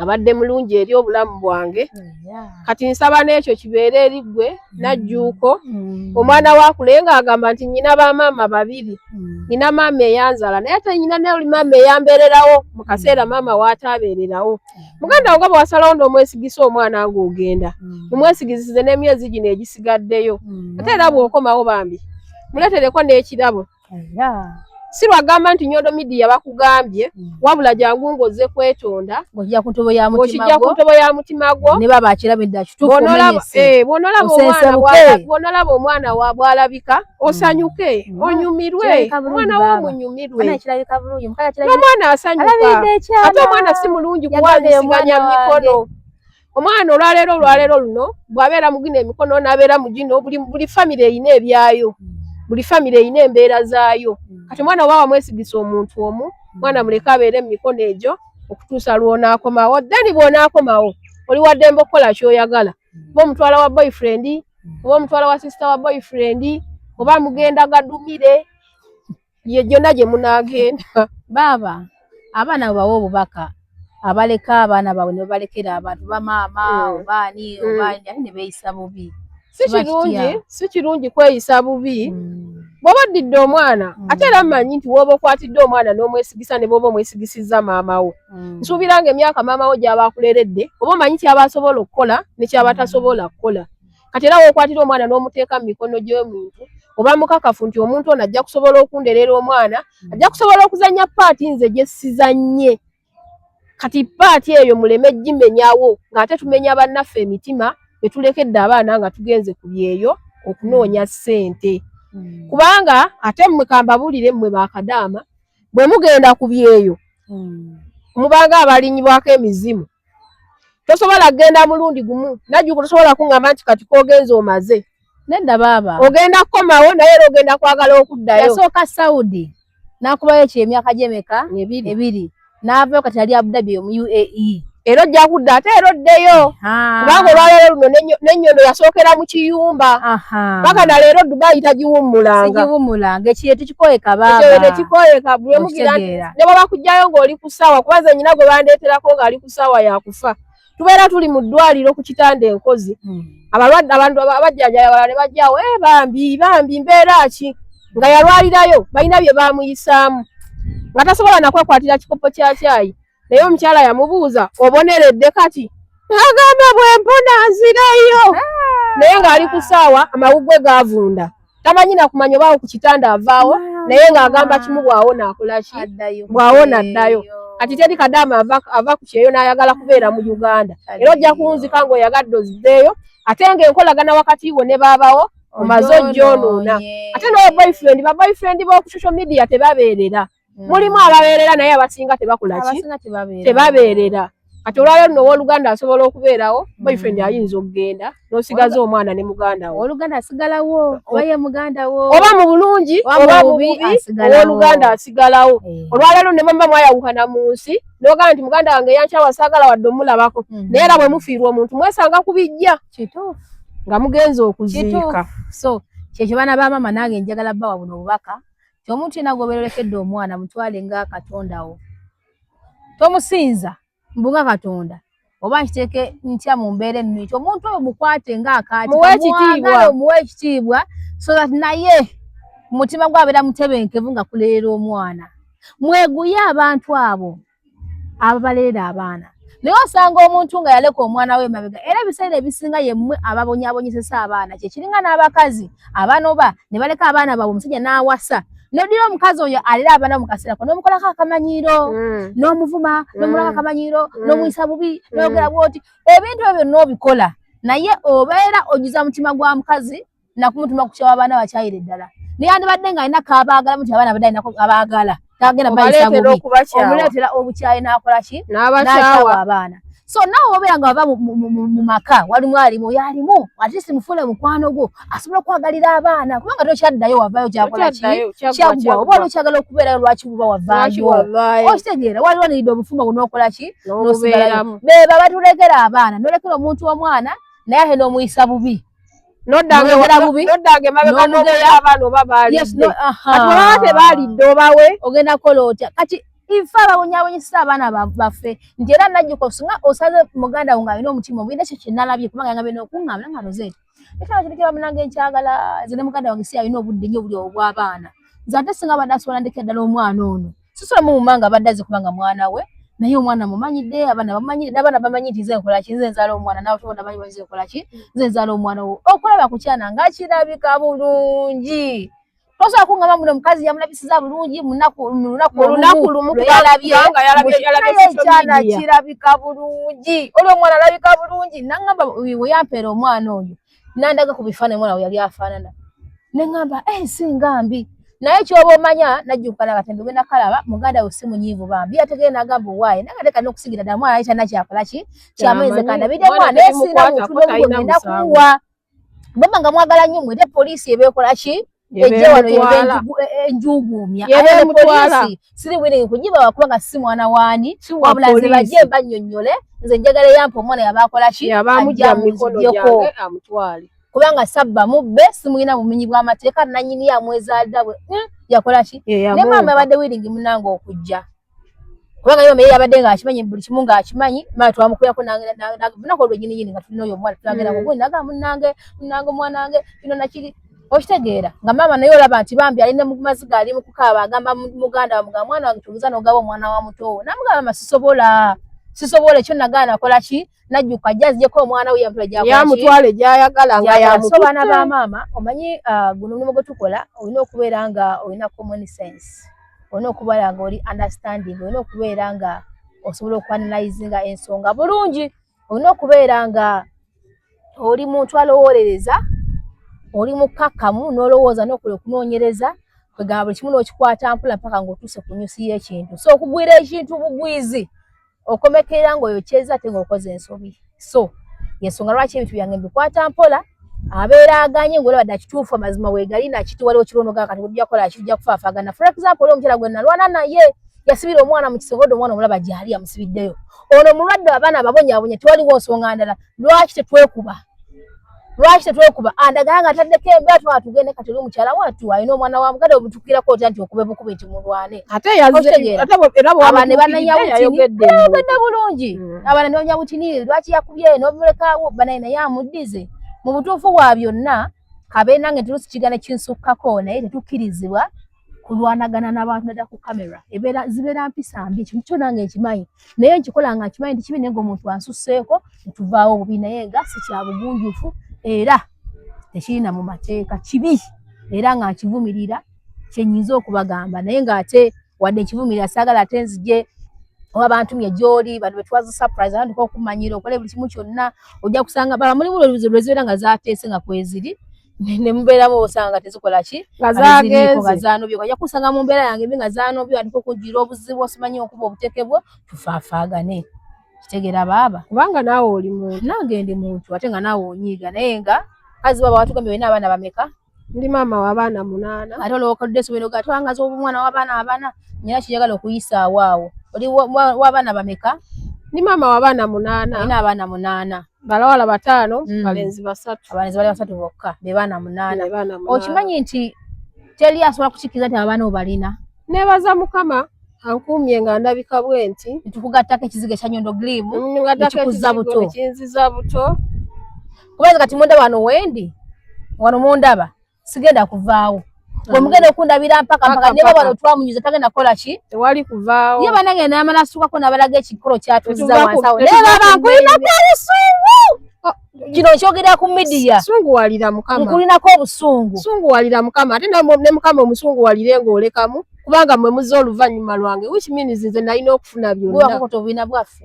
abadde mulungi eri obulamu bwange kati nsaba n'ekyo kibeere eri ggwe Najjuuko omwana wakule nga agamba nti nnyina bamaama babiri nina maama eyanzala naye ate nnyina ne oli maama eyambeererawo mu kaseera maama waataabeererawo muganda wo nga bwe wasalawo n'omwesigisa omwana ng'ogenda mumwesigisize n'emyezi gino egisigaddeyo ate era bw'okomawo bambi muleetereko n'ekirabo si lwagamba nti Nyondo Media bakugambye wabula jangu ng'ozze kwetonda ng'ojja ku ntobo ya mutima gwo ne baba akirabidde kituufu bw'onolaba omwana wa bw'alabika osanyuke onyumirwe omwana wo munyumirwe n'omwana asanyuka ate omwana si mulungi kuwandisiganya mikono omwana olwaleero luno bw'abeera mu gino emikono n'abeera mu gino buli famire erina ebyayo buli famire erina embeera zaayo kati omwana waawa mwesigisa omuntu omu mwana muleke abeere mu mikono egyo okutuusa lw'onaakomawo then bw'onaakomawo oli waddembe okukola ky'oyagala oba omutwala wa boyfriend oba omutwala wa sister wa boyfriend oba mugenda gadumire ye gyonna gye munaagenda baaba abaana bawa obubaka abaleka abaana baabwe ne babalekera abantu bamaama obaani ate ne beeyisa bubi si kirungi kweyisa bubi bw'oba oddidde omwana ate era mmanyi nti w'oba okwatidde omwana n'omwesigisa ne bw'oba omwesigisiza maama wo nsuubira nga emyaka maama wo gy'aba akuleredde oba omanyi kyaba asobola okukola ne kyaba tasobola kukola kati era w'okwatidde omwana n'omuteeka mu mikono gy'omuntu oba mukakafu nti omuntu ono ajja kusobola okunderera omwana ajja kusobola okuzannya paati nze gye sizannye kati paati eyo muleme gimenyawo ng'ate tumenya bannaffe emitima betulekedde abaana nga tugenze ku byeyo okunoonya ssente kubanga ate mmwe kambabulire mmwe bakadaama bwe mugenda ku byeyo mubanga abalinyibwako emizimu tosobola kugenda mulundi gumu Najjuuko tosobola kuŋŋamba nti kati k'ogenza omaze nedda baaba ogenda kukomawo naye era ogenda kwagala okuddayo yasooka Saudi n'akubayo emyaka gy'emeka ebiri n'avayo kati ali Abu Dhabi mu UAE era ojja kudda ate era oddeyo kubanga olwaleero luno n'ennyondo yasookera mu kiyumba paka na leero Dubai tagiwummulanga ekyo tekikoyeka baaba ekyo tekikoyeka bwe mugira ne bwe bakugjayo ng'oli ku ssaawa kuba nze nnyina gwe bandeeterako ng'ali ku ssaawa yakufa tubeera tuli mu ddwaliro ku kitanda enkozi abalwadde abantu abajjanjabi abalala ne bajjawo bambi mbeera ki nga yalwalirayo balina bye baamuyisaamu nga tasobola nakwekwatira kikopo kya cyayi naye omukyala yamubuuza oboneredde kati agamba bwe mpona nzireyo naye ng'ali ku ssaawa amawuggwe gaavunda tamanyi nakumanya obaawo ku kitanda avaawo naye ng'agamba kimu bw'awona akola ki bw'awona addayo kati teri kadaama ava ku kyeyo n'ayagala kubeera mu Uganda era ojja kunzika ng'oyagadde oziddeeyo ate ng'enkolagana wakati wo ne baabawo omaze ojjoonoona ate n'oboyfriend baboyfriend b'oku social media tebabeerera mulimu ababeerera naye abasinga tebakola ki tebabeerera kati olwaleero nno owooluganda asobola okubeerawo boyfriend ayinza okugenda n'osigaza omwana ne muganda wo owooluganda asigalawo oba ye muganda wo oba mu bulungi oba mu bubi owooluganda asigalawo olwaleero ne mamba mwayawukana mu nsi n'ogamba nti muganda wange yankyawa saagala wadde omulabako naye era bwe mufiirwa omuntu mwesanga ku bijja kituufu nga mugenza okuziika so kyekyo baana ba maama nange njagala bbawa buno obubaka ti omuntu yenna gwobeererekedde omwana mutwale nga katondawo tomusinza mbunga Katonda oba nkiteeke ntya mu mbeera enno nti omuntu oyo mukwate ng'akaati muwe ekitiibwa so that naye mutima gwabeera mutebenkevu nga kuleera omwana mweguye abantu abo ababalera abaana naye osanga omuntu nga yaleka omwana we emabega era ebiseera ebisinga yemmwe ababonyaabonyesesa abaana kyekiringa n'abakazi abaana oba ne baleka abaana baabwe omusajja n'awasa n'odira omukazi oyo alera abaana mu kaseera ko n'omukolako akamanyiiro n'omuvuma n'omulako akamanyiiro n'omuyisa bubi n'ogera bw'oti ebintu ebyo byonna obikola naye obeera ojuza mutima gwa mukazi nakumutuma ku kyawa abaana bakyayire ddala naye andibadde ng'alina kaabaagala muti abaana badde alina abaagala tagenda bayisa bubi omuleetera obukyayi n'akola ki n'akyawa abaana so naawe obeera nga wava mu maka walimu alimu yalimu ate simufuule mukwano gwo asobola okwagalira abaana kubanga tokyaddayo wavaayo kyakola ki kyaggwa oba olwokyagala okubeerayo lwaki buba wavaayo okitegeera waliwo niridde obufumbo bunookola ki n'osigalayo beba batulegera abaana n'olekera omuntu omwana naye ate n'omuyisa bubi noddaga emabega n'omugera abaana oba baalidde ati olaba tebaalidde obawe ogenda kukola otya kati ifa abawonyabonyesa abaana baffe nti era najjuko singa osaze muganda wo ng'alina omutima omu ekyo kye nalabye kubanga nga bino okuŋŋamula nga Rosette ekyo kirikira munange nkyagala nze ne muganda wange si alina obudde nnyo buli obw'abaana nze ate singa badde asobola ndekera ddala omwana ono sisobola mumuma nga badde aze kubanga mwana we naye omwana mumanyidde abaana bamanyidde n'abaana bamanyi nti nze nkola ki nze nzaala omwana nawe tobona bamanyi nze nkola ki nze nzaala omwana wo okulaba ku kyana nga kirabika bulungi tosobola kuŋŋamba muno omukazi yamulabisiza bulungi mu lunaku lumu yalabye ekyana kirabika bulungi oli omwana alabika bulungi naŋŋamba weyampeera omwana oyo nandaga ku bifaananyi omwana we yali afaanana ne ŋŋamba singa mbi naye kyoba omanya najjukana katembe gwe nakalaba muganda we si munyiivu bambi yategere nagamba owaaye naye ate kalina okusigira ddala mwana ayitana kyakola ki kyamwezi kandabidde mwana esinga mutulogenda kuwa bwemba nga mwagala nnyo mwete poliisi ebeekola ki ejja wano enjuguumya ate poliisi siri willing kugibawa kubanga si mwana waani wabula nze bajje bannyonnyole nze njagala eyampa omwana yabaakola ki yabamujja mu mikono gyange amutwale kubanga sabba mubbe simulina bumenyi bw'amateeka nanyini yamwezaalira bwe yakola ki ne maama yabadde willing munange okujja kubanga yo meye yabadde ng'akimanyi buli kimu ng'akimanyi maama twamukuyako lunaku olwenyininyini nga tulina oyo omwana tutagenda kuguli naga munange omwanange bino nakiri okitegeera nga maama naye olaba nti bambi alina mu maziga ali mu kukaaba agamba muganda wamugamba mwana wange tugiza n'ogaba omwana wa muto namugamba mama sisobola ekyo nagaana akola ki najjuka jazijeko omwana we yamutwale gyayagala nga yamutubaana ba maama omanyi guno mulimu gwe tukola olina okubeera nga olina common sense olina okubeera nga oli understanding olina okubeera nga osobola okuanalyzinga ensonga bulungi olina okubeera nga oli muntu alowolereza oli mukakkamu n'olowooza n'okola okunoonyereza kwegamba buli kimu n'okikwata mpula mpaka ng'otuuse ku nyusi y'ekintu so okugwira ekintu bugwizi okomekerera ng'oyokyeza ate ng'okoze ensobi so yensonga lwaki ebintu byange mbikwata mpola abeera aganye ng'olaba dda kituufu amazima weegali nakiti waliwo kironoga kati ojja kukola kijja kufaafaagana for example oli omukyala gwe nalwana naye yasibira omwana mu kisongodo omwana omulaba gyali amusibiddeyo ono mulwadde abaana ababonyaabonya tewaliwo nsonga ndala lwaki tetwekuba andagala nga ataddeko embeera atugende kati oli omukyala wattu alina omwana wa muganda obutukirako otya nti okube bukubi nti mulwane abaana ne bananyabutini bulungi abaana ne banyabutini lwaki yakubye n'obulekaawo banaye naye amuddize mu butuufu bwa byonna kabe nange tulusi kigaana kinsukkako naye tetukkirizibwa kulwanagana n'abantu nadda ku kamera zibeera mpisa mbi ekintu kyo nange nkimanyi naye nkikola nga nkimanyi nti kibi naye ng'omuntu ansusseeko netuvaawo obubi naye nga si kya bugunjufu era tekirina mu mateeka kibi era nga nkivumirira kyenyinza okubagamba naye ng'ate wadde nkivumirira saagala ate nzije oba bantumye gy'oli bano betwaza surprise abantu okumanyira okola buli kimu kyonna ojja kusanga bala mulimu lwezibeera nga zaateese nga kweziri ne mubeeramu osanga tezikola ki nga zaanobye ojja kusanga mu mbeera yange nga zaanobye atiko okugira obuzibu osimanyi okuba obutekebwo tufaafaagane kitegeera baaba kubanga naawe oli muntu nange ndi muntu ate nga naawe onyiiga naye nga kazi baba watugambye olina abaana bameka ndi maama w'abaana 8 ate olwokodde sobera ogatwangaza omwana w'abaana 4 nyina kiyagala okuyisa awaawo oli w'abaana bameka ndi maama w'abaana 8 olina abaana 8 balawala 5 balenzi 3 abalenzi bali 3 bokka be baana 8 okimanyi nti teri asobola kukikkiriza nti abaana obalina nebaza mukama ankuumye nga ndabika bwe nti tukugattako ekizigo ekya Nyondo Glim ekikuza buto ekinziza buto kubanga kati mundaba wano wendi wano mundaba sigenda kuvaawo gwe mugenda okundabira mpaka ne baba twamunyuza tagenda kukola ki tewali kuvaawo ye banange n'amala asukako n'abalaga ekikolo kyatuziza wansi awo naye baba nkulinako obusungu kino nkyogera ku midiya sunguwalira mukama nkulinako obusungu sunguwalira mukama ate ne mukama omusunguwalire ng'olekamu kubanga mwe muze oluvannyuma lwange which means nze nalina okufuna byonna obwina bwaffe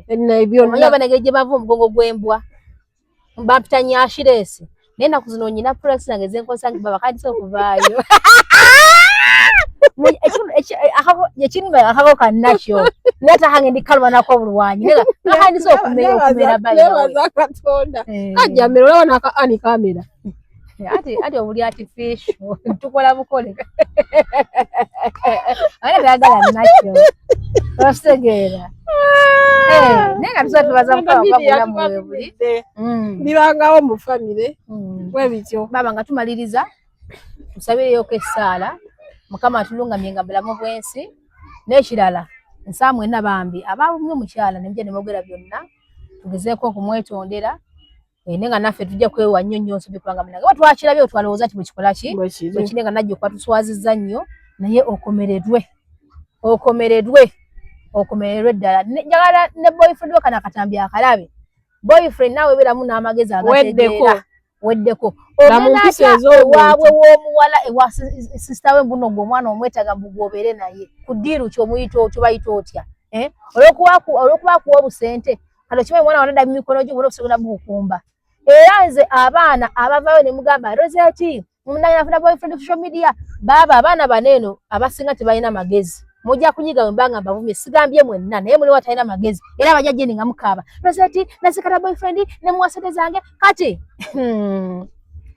byonna banange gye bava omugongo gw'embwa bampita Nyashiresi naye naku zino nyina press nange zenkosa baba kandise okuvaayo ekinuma akako kannakyo nata hange ndikalwanako obulwanyi nakandise okumera bayonebaza katonda kajjamera olaba nakaani kamera ati obuli artificial tukola bukole ate tayagala nakyo ositegeera naye nga tusobola tubaza mukama buli bibangawo mu famire bwe bityo baba nga tumaliriza tusabireyoko essaala mukama atulungamye nga bulamu bw'ensi n'ekirala nsamwe nabambi abamwe mukyala nemje nemogera byonna tugezeeko okumwetondera nenga naffe tujja kwewa nnyo nnyo nsobi kubanga munange batwakirabye otwalowooza ti bwekikola ki bwekinenga najja okuba tuswaziza nnyo naye okomeredwe ddala njagala ne boyfriend we kana akatambi akalabe boyfriend nawe beramu n'amagezi agategeera weddeko waabwe w'omuwala ewa sister we mbuno gwe omwana omwetaga mbugobeere naye ku ddiiru ky'omuyita otyo bayita otya olw'okuba kuwa obusente kati okimanyi omwana wanadda mu mikono gyo bwona obusobola bubukumba era nze abaana abavayo ne mugamba Rosette munange nafuna boyfriend social media baba abaana baneeno abasinga tebalina magezi mujja kunyiga bwe mbanga mbavumye sigambye mwenna naye muli watalina magezi era abajja nga mukaaba Rosette nasikala boyfriend ne muwasete zange kati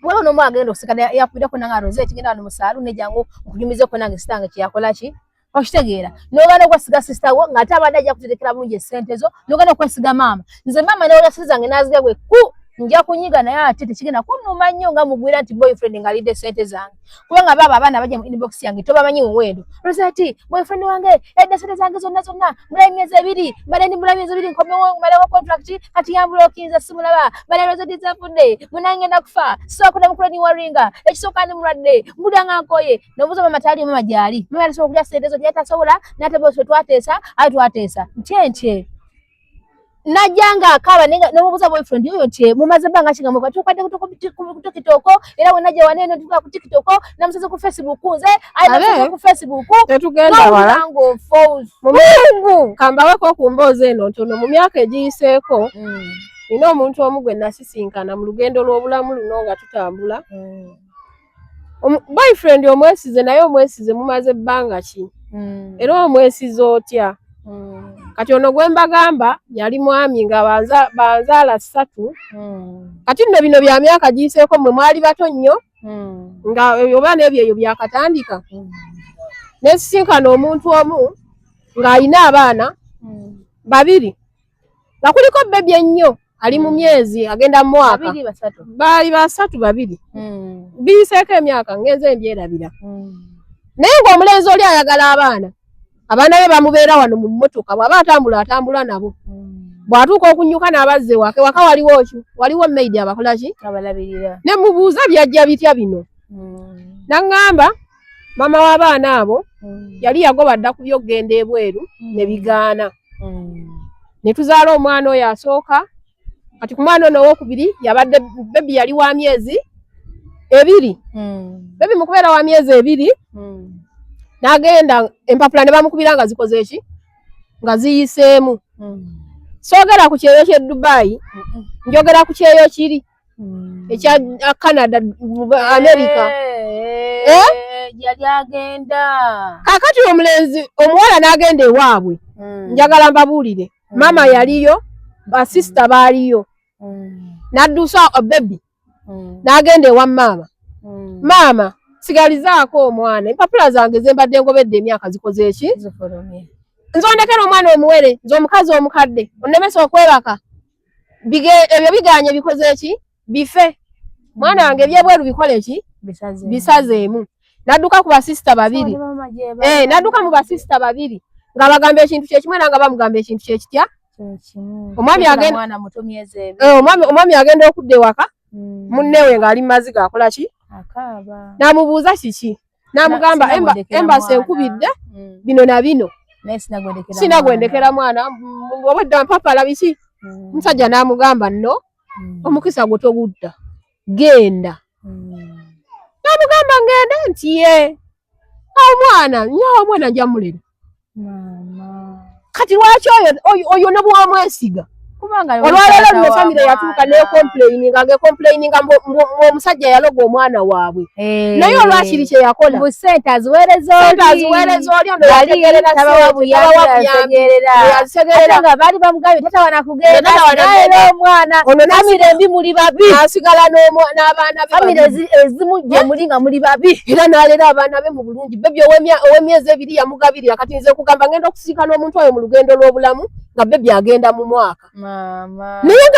wala no mwagenda okusikala yakubira ko nanga Rosette ngenda no musalu ne jangu okunyumiza ko nange sitange kyakola ki okitegeera n'ogenda okwesiga sister wo ng'ate abadde ajja kuterekera bulungi essente zo n'ogenda okwesiga maama nze maama ne sente zange n'aziga gwe ku nja kunyiga naye ate tekigenda kunnuma nnyo nga mugwira nti boyfriend ng'alidde sente zange kubanga baba abaana bajja mu inbox yange tobamanyi muwendo Rosette boyfriend wange edde sente zange zonna mulayo emyezi 2 mbadde ndi mulayo emyezi 2 nkomewo mbalewo contract kati yambulookinza simulaba mbadde Rosette zafudde munange ngenda kufa sooka namukula ni waringa ekisooka ndi mulwadde mbudanga nkoye nobuuza mama tali mama gyali mama tasobola okulya sente zo gyatasobola n'ate bose twateesa ayi twateesa ntye najanga akaba nomubuza boyfriend yoyo nti mumaze banga kinga mu katukadde ku TikTok era wenaje wanene tuka ku TikTok namusaze ku Facebook nze ayi ku Facebook tetugenda wala Mungu kambawe ko kumboze eno ntono mu myaka egiyiseeko ino omuntu omugwe nasisinkana mu lugendo lw'obulamu luno nga tutambula boyfriend omwesize naye omwesize mumaze banga ki era omwesize otya kati ono gwe mbagamba yali mwami nga banzaala 3 kati nno bino bya myaka giyiseeko mwe mwali bato nnyo nga oba n'ebyo byakatandika nesisinkana omuntu omu ng'alina abaana 2 nga kuliko bebi ennyo ali mu myezi agenda mu mwaka baali 2 biyiseeko emyaka ngenze mbyerabira naye ng'omulenzi oli ayagala abaana be bamubeera wano mu mmotoka bw'aba atambula nabo bw'atuuka okunyuka n'abazze wake waka waliwo maid abakola ki abalabirira ne mubuuza byajja bitya bino n'aŋŋamba mama w'abaana abo yali yagoba dda ku by'okugenda ebweru ne bigaana ne tuzaala omwana oyo asooka kati ku mwana ono owokubiri yabadde bebi yali wa myezi 2 bebi mu kubeera wa myezi 2 n'agenda empapula ne bamukubira nga zikoze eki nga ziyiseemu soogera ku kyeyo ky'e Dubai njogera ku kyeyo kiri ekya Canada America yali agenda kakati omuwala n'agenda ewaabwe njagala mbabuulire mama yaliyo basista baaliyo n'addusa bebi n'agenda ewa maama sigalizaako omwana empapula zange zembadde ngobedde emyaka zikoze eki nzondekera omwana omuwere nze omukazi omukadde onnemesa okwebaka ebyo biganye bikoze eki bife mwana wange ebyebweru bikole eki bisazeemu n'adduka ku basista 2 n'adduka mu basista 2 nga bagamba ekintu kyekimu era nga bamugamba ekintu kyekitya omwami agenda okudda ewaka munnewe ng'ali mu maziga akola ki namubuuza kiki namugamba embasi enkubidde bino na bino sinagwendekera mwana obwedda mpapala biki musajja namugamba nno omukisa gwe togudda genda namugamba ngende nti ye omwana njamulera kati lwaki oyo ne bwamwesiga olwaleero luno famire yatuuka necomplaininga omusajja yaloga omwana waabwe naye olwakiri kye yakola sente aziweereza oli ono yategerera nga baali bamugambye tata wanakugenda omwana famire embi muli 2 asigala n'abaana be famire ezimu gye muli nga muli 2 era n'alera abaana be mu bulungi bebi ow'emyezi 2 yamugabirira kati nze nkugamba ngenda okusiikana omuntu oyo mu lugendo lw'obulamu nga bebi agenda mu mwaka naye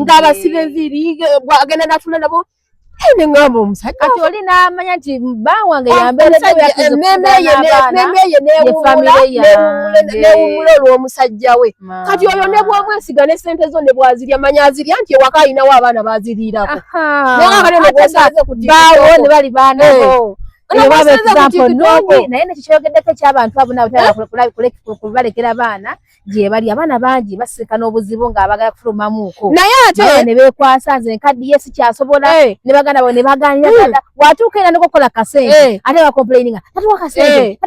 ng'abasibe 2 agenda natula nabo ne ngamba omusajja kati oli n'amanya nti bba wange yambeereddeyo emmeme ye neewummula olw'omusajja we kati oyo ne bw'omwesiga ne ssente zo ne bwazirya manya azirya nti ewaka alinawo abaana baziriirako baawo ne bali baanabo naye nekikyogeddeko ekyabantu abo nabalekera abaana gye bali abaana bangi basika n'obuzibu ng'abagala kufulumamuuko naye ate ne beekwasa nze nkaddiye sikyasobola ne baganda bo ne baganira watuuka era nekokola kasente ate bakomplaininga tatuwa kasente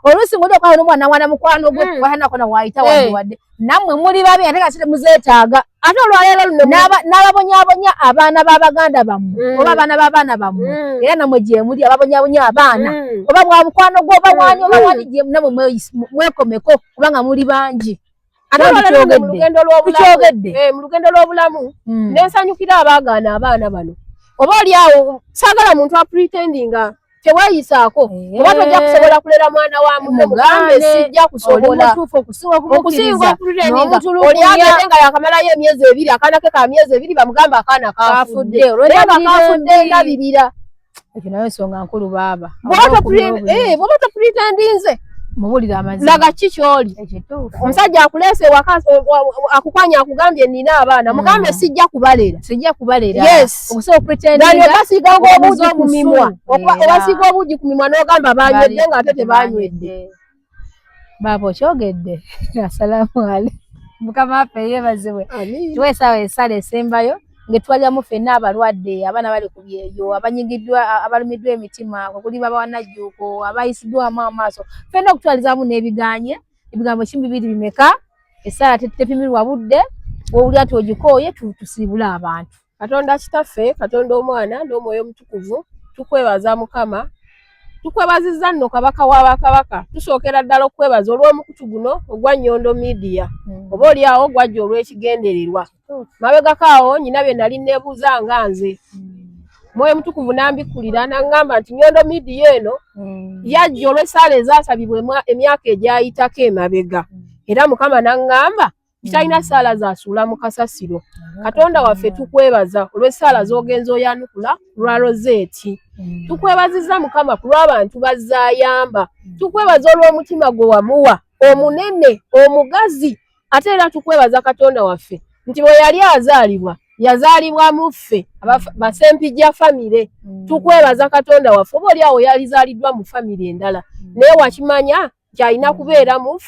oluusi ng'oli okwala n'omwana wana mukwano gwe wayanakona waayita wadde nammwe muli babi ate kasente muzeetaaga ate olwaleero luno n'ababonyaabonya abaana b'abaganda bammwe oba abaana b'abaana bammwe era nammwe gye muli ababonyaabonya abaana oba bwa mukwano gwe oba wani gye nammwe mwekomeko kubanga muli bangi tukyogedde mu lugendo lw'obulamu nensanyukira abaagaana abaana bano oba oli awo saagala muntu apretendinga teweeyisaako oba tojja kusobola kulera mwana wa munne mugambe sijja kusobola okusinga okupretendinga oli agende nga yakamalayo emyezi 2 akaana ke ka myezi 2 bamugamba akaana kafudde ndabirira ekyo nayo ensonga nkulu baaba bw'oba topretendinze mubulira amazima laga kikyoli omusajja akuleese ewaka akukwanya akugambye nina abaana mugambe sijja kubalera yes okusobola pretendinga basiiga obuugi ku mimwa obasiiga obuugi ku mimwa n'ogamba banywedde ng'ate tebanywedde baaba okyogedde asalaamu ale mukama waffe yeebazibwe tuwe esaawa esala esembayo ngetwaliramu ffenna abalwadde abaana bali ku byeyo abanyigiddwa abalumiddwa emitima okuli babanajjuuko abayisiddwamu amaaso ffenna okutwalizaamu n'ebiganye ebigambo kimu 2 bimeka essala tepimirwa budde wowuli ati ogikooye tusiibule abantu katonda kitaffe katonda omwana n'omwoyo omutukuvu tukwebaza mukama tukwebazizza nno kabaka w'abakabaka tusookera ddala okwebaza olw'omukutu guno ogwa Nyondo Media oba oli awo gwajja olw'ekigendererwa mabegako awo nyina bye nali neebuuza nga nze mwoyo mutukuvu n'ambikkulira n'aŋŋamba nti Nyondo Media eno yajja olw'essaala ezaasabibwa emyaka egyayitako emabega era mukama n'aŋŋamba kitalina ssaala zaasuula mu kasasiro katonda waffe tukwebaza olw'essaala z'ogenza oyanukula lwa rozeeti tukwebazizza mukama ku lw'abantu bazaayamba tukwebaza olw'omutima gwe wamuwa omunene omugazi ate era tukwebaza katonda waffe nti bwe yali azaalibwa yazaalibwa mu ffe basempijja famire tukwebaza katonda waffe oba oli awo yalizaaliddwa mu famire endala naye wakimanya kyalina kubeera mu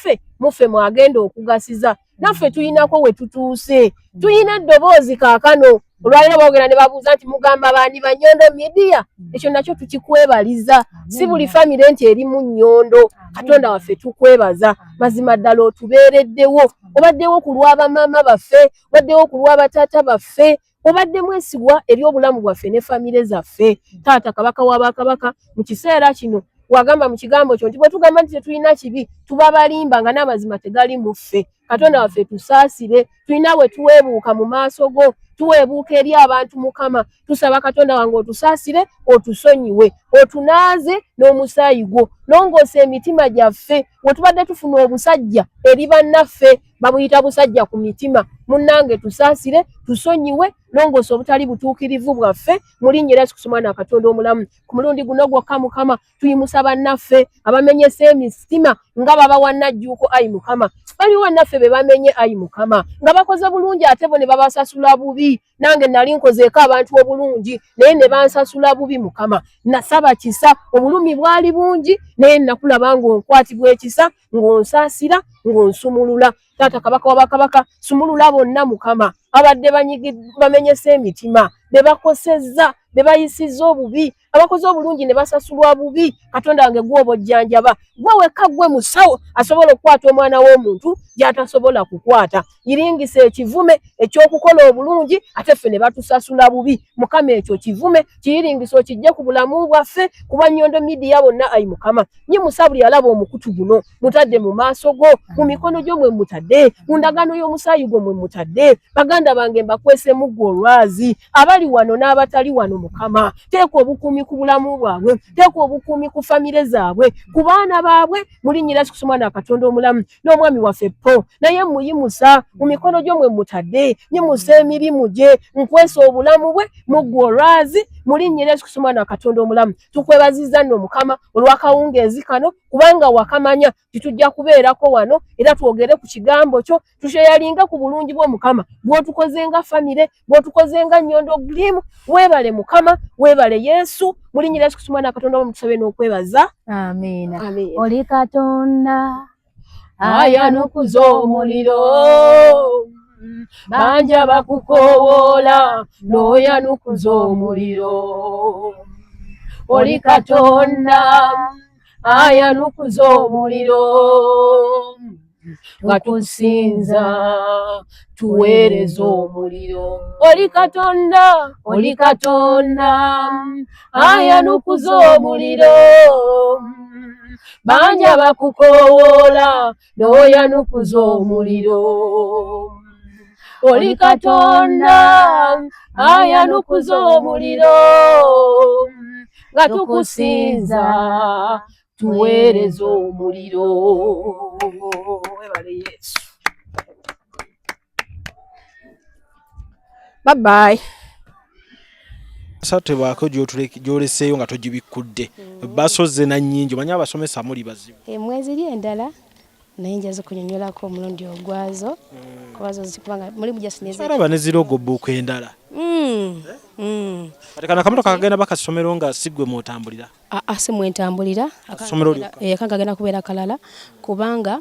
ffe mwagenda okugasiza naffe tuyinako we tutuuse tuyina eddoboozi kaakano olwaliro boogera ne babuuza nti mugamba baani ba Nyondo Media ekyo nakyo tukikwebaliza si buli famire nti eri mu Nyondo katonda waffe tukwebaza mazima ddala otubeereddewo obaddewo ku lw'abamaama baffe obaddewo ku lw'abataata baffe obadde mwesigwa eri obulamu bwaffe ne famire zaffe taata kabaka w'abakabaka mu kiseera kino wagamba mu kigambo kyo nti bwe tugamba nti tetulina kibi tuba balimba nga n'amazima tegali mu ffe katonda waffe tusaasire tulina bwe tuweebuuka mu maaso go tuweebuuka eri abantu mukama tusaba katonda wange otusaasire otusonyiwe otunaaze n'omusaayi gwo nongoosa emitima gyaffe we tubadde tufuna obusajja eri bannaffe babuyita busajja ku mitima munnange tusaasire tusonyiwe nongoosa obutali butuukirivu bwaffe mu linnya Yesu Kristo mwana katonda omulamu ku mulundi guno gwokka mukama tuyimusa bannaffe abamenyesa emitima nga baba wannajjuuko ayi mukama bali wannaffe be bamenye ayi mukama nga bakoze bulungi ate bo ne babasasula bubi nange nali nkozeeko abantu obulungi naye ne bansasula bubi mukama nasaba kisa obulumi bwali bungi naye nakulaba ng'onkwatibwa ekisa ng'onsaasira ng'onsumulula taata kabaka w'abakabaka sumulula bonna mukama abadde bamenyesa emitima be bakosezza be bayisizza obubi abakoze obulungi ne basasulwa bubi katonda wange gwe obojjanjaba gwe wekka gwe musawo asobola okukwata omwana w'omuntu gy'atasobola kukwata iringisa ekivume eky'okukola obulungi ate ffe ne batusasula bubi mukama ekyo kivume kiyiringisa okijje ku bulamu bwaffe kuba Nyondo Media bonna ayi mukama nyimusa buli alaba omukutu guno mutadde mu maaso go mu mikono gyo mwe mutadde mu ndagaano y'omusaayi gwo mwe mutadde baganda bange mbakwese muggo olwazi abali wano n'abatali wano mukama teeka obukuumi ku bulamu bwabwe teeka obukuumi ku famire zaabwe ku baana baabwe mu linnya Yesu Kristo mwana katonda omulamu n'omwami waffe po naye muyimusa mu mikono gyo mwe mutadde nyimusa emirimu gye nkwesa obulamu bwe muggo olwazi mulinnya Yesu Kristo mwana wa Katonda omulamu tukwebaziza nno Mukama olw'akawungeezi kano kubanga wakamanya titujja kubeerako wano era twogere ku kigambo kyo tusheyalinga ku bulungi bw'Omukama bw'otukoze nga famire bw'otukoze nga Nyondo Glim. Weebale Mukama, weebale Yesu, mulinnya Yesu Kristo mwana wa Katonda omulamu tusabe n'okwebaza. Amiina. Amiina. Oli Katonda ayanukuza omuliro banja bakukowoola n'oyanukuza omuliro. Oli Katonda ayanukuza omuliro nga tusinza tuweereza omuliro. Oli Katonda ayanukuza omuliro banja bakukowoola n'oyanukuza omuliro. Oli Katonda ayanukuza omuliro nga tukusinza tuweereza omuliro. Weebale Yesu. Bye bye. Sate bako gyoleseeyo nga togibikudde basoze na nnyingi manya abasomesa muli bazibu. Mwezi ri endala naye njaza kunyonyolako omulundi ogwazo kubazo zikubanga muri mujasineze araba nezirogo buku endala. Atekana kamoto kakagenda bakasomero nga sigwe mutambulira. Ase mwentambulira somero lyo. Kangagenda kubeera kalala kubanga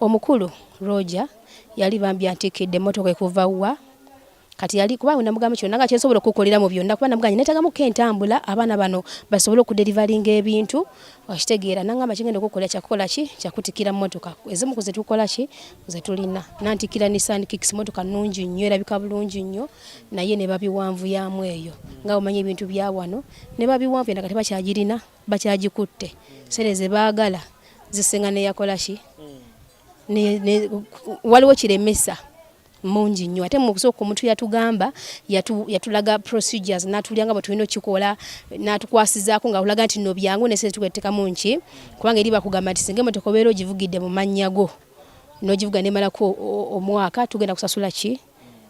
omukulu Roger yali bambya ntikidde motoka ekuva wa kati yali kubanga namugamba kyo nanga kyensobola okukolera mu byonna kuba namuganya netagamu kentambula abaana bano basobola okudelivaringa ebintu washitegeera nangamba kigenda okukola kyakola ki kyakutikira motoka ezimu kuze tukola ki ze tulina nantikira Nissan Kicks motoka nnungi nnyo erabika bulungi nnyo naye ne babiwanvu yamu eyo nga omanyi ebintu bya wano ne babiwanvu endagati bakyagirina bakyagikutte sereze baagala zisenga ne yakola ki ne waliwo kiremesa mungi nnyo ate mu kusooka omuntu yatugamba yatulaga procedures natulyanga bwe tulina okikola natukwasizaako nga ulaga nti no byangu neseze tukwetekamu nki kubanga eri bakugamba nti singa emotoka obeera ogivugidde mu mannya go n'ogivuga nemalako omwaka tugenda kusasula ki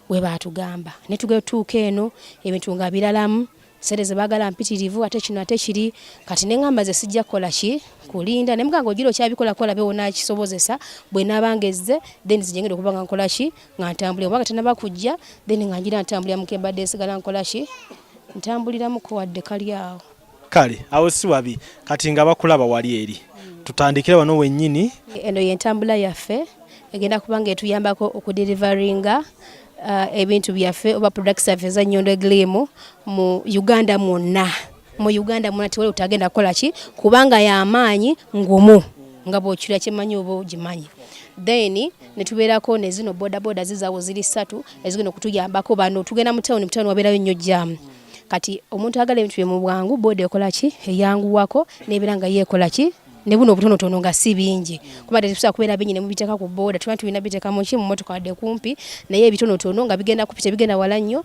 we baatugamba ne tugetuuka eno ebintu nga biralamu sereze bagala mpitirivu ate kino ate kiri kati nengamba ze sijja kola ki kulinda ne muganga ogiro kyabikola kola bewo na kisobozesa bwe nabangezze then zijengere okubanga nkola ki nga ntambulira obanga tanaba kujja then nga ngira ntambulira mukembadde sigala nkola ki ntambulira mu kuwadde kali awo kale awo si wabi kati nga bakulaba wali eri tutandikira wano wennyini eno yentambula yaffe egenda kubanga etuyambako okudelivaringa ebintu byaffe oba products zaffe za Nyondo Glim mu Uganda mwonna tiwali utagenda kola ki kubanga y'amaanyi ngumu nga bw'okira kimanyi oba ogimanyi then ne tubeerako ne zino boda zizaawo ziri 3 ezigenda okutuyambako bano tugenda mu town wabeerayo nnyo jam kati omuntu agala ebintu bye mu bwangu boda ekola ki eyanguwako n'ebeera nga yeekola ki ne buno obutonotono nga si bingi kuba tetusobola kubeera bingi ne mubiteeka ku boda tulina biteeka mu ki mu motoka wadde kumpi naye ebitonotono nga bigenda kupita bigenda wala nnyo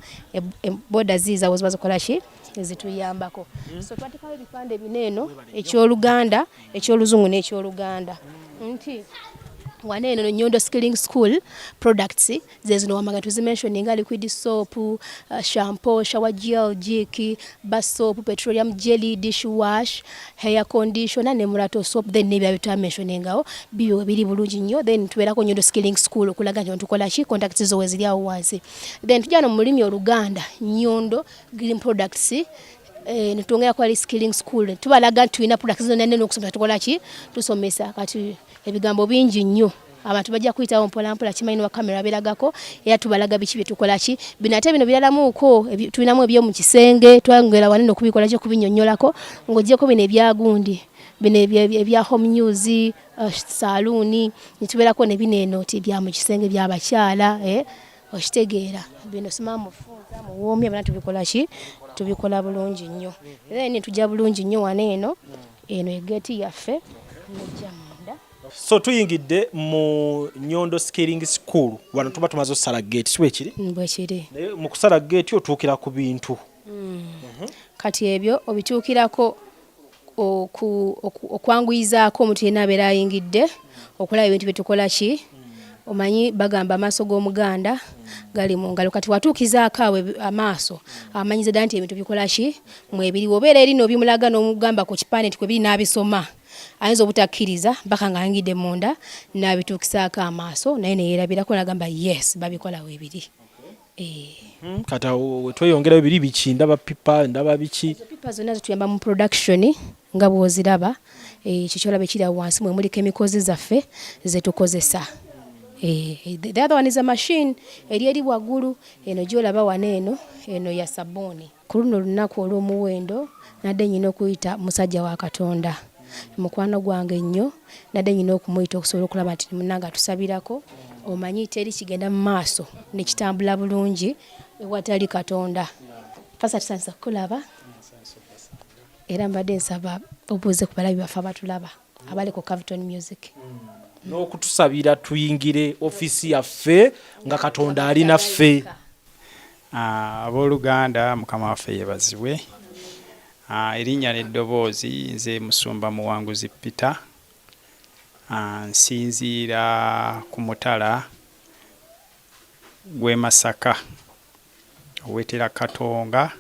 boda zizaawo ziba zikola ki ezituyambako so twatekawo ebipande bineeno ekyoluganda ekyoluzungu n'ekyoluganda nti wane eno Nyondo Skilling School products zezino wamaga tuzimentioninga liquid soap, shampoo, shower gel, jiki, bar soap, petroleum jelly, dishwash, hair conditioner ne mulato soap then nebya bitamentioningawo biyo biri bulungi nnyo then tuberako Nyondo Skilling School okulaga nti tukola ki contacts zo wezili awo wazi then tujana mu mulimi oluganda Nyondo Green Products nitongera kwa Skilling School tubalaga tuina products zo nene okusomesa tukola ki tusomesa kati ebigambo bingi nnyo abantu bajja kuyitawo mpola kimanyi wa kamera biragako era tubalaga biki byetukola ki binate bino biralamuko tulinamu ebyo mu kisenge twangera wanene okubikola kyo kubinyonyolako ng'ojjeko bino ebyagundi bino ebya home news saluni nituberako ne bineeno ti bya mu kisenge by'abakyala okitegeera bino simamu funza muwomya bana tubikola ki tubikola bulungi nnyo era ne tujja bulungi nnyo waneeno eno egeti yaffe n'ejjamunda so tuyingidde mu Nyondo Skilling School wano tuba tumaze osala gate siwe kiri bwekiri naye mu kusala gate otuukira ku bintu kati ebyo obituukirako okwanguyizaako omuntu yenna abeera ayingidde okulaba ebintu bye tukola ki omanyi bagamba amaaso g'omuganda gali mu ngalo kati watuukizaako awe amaaso amanyiza ddala nti ebintu bikola ki mwebiri obeera erino bimulaga n'omugamba ku kipande nti kwebiri n'abisoma ayinza obutakkiriza mpaka ng'ayingidde munda n'abituukisaako amaaso naye neyeerabirako n'agamba yes babikola weebiri. Kata wetweyongerayo biri biki ndaba pipa ndaba biki pipa zonna zituyamba mu production nga bw'oziraba kikyolaba ekiri wansi mwe muli chemicals zaffe zetukozesa. The other one is a machine eri waggulu eno gyolaba wano eno ya sabuni. Ku luno olunaku olw'omuwendo nadde nyina okuyita musajja wa Katonda mukwano gwange nnyo nadde nyina okumuyita okusobola okulaba nti munnanga tusabirako omanyi teri kigenda mu maaso nekitambula bulungi ewatali Katonda. Fasa tusanisa kulaba era mbadde nsaba obuuze ku balabi baffe abatulaba abali ku Caviton Music n'okutusabira tuyingire ofiisi yaffe nga Katonda ali naffe. Abooluganda mukama waffe yeebazibwe. Erinnya n'eddoboozi nze Musumba Muwanguzi Peter. Nsinziira ku mutala gw'e Masaka owetera Katonga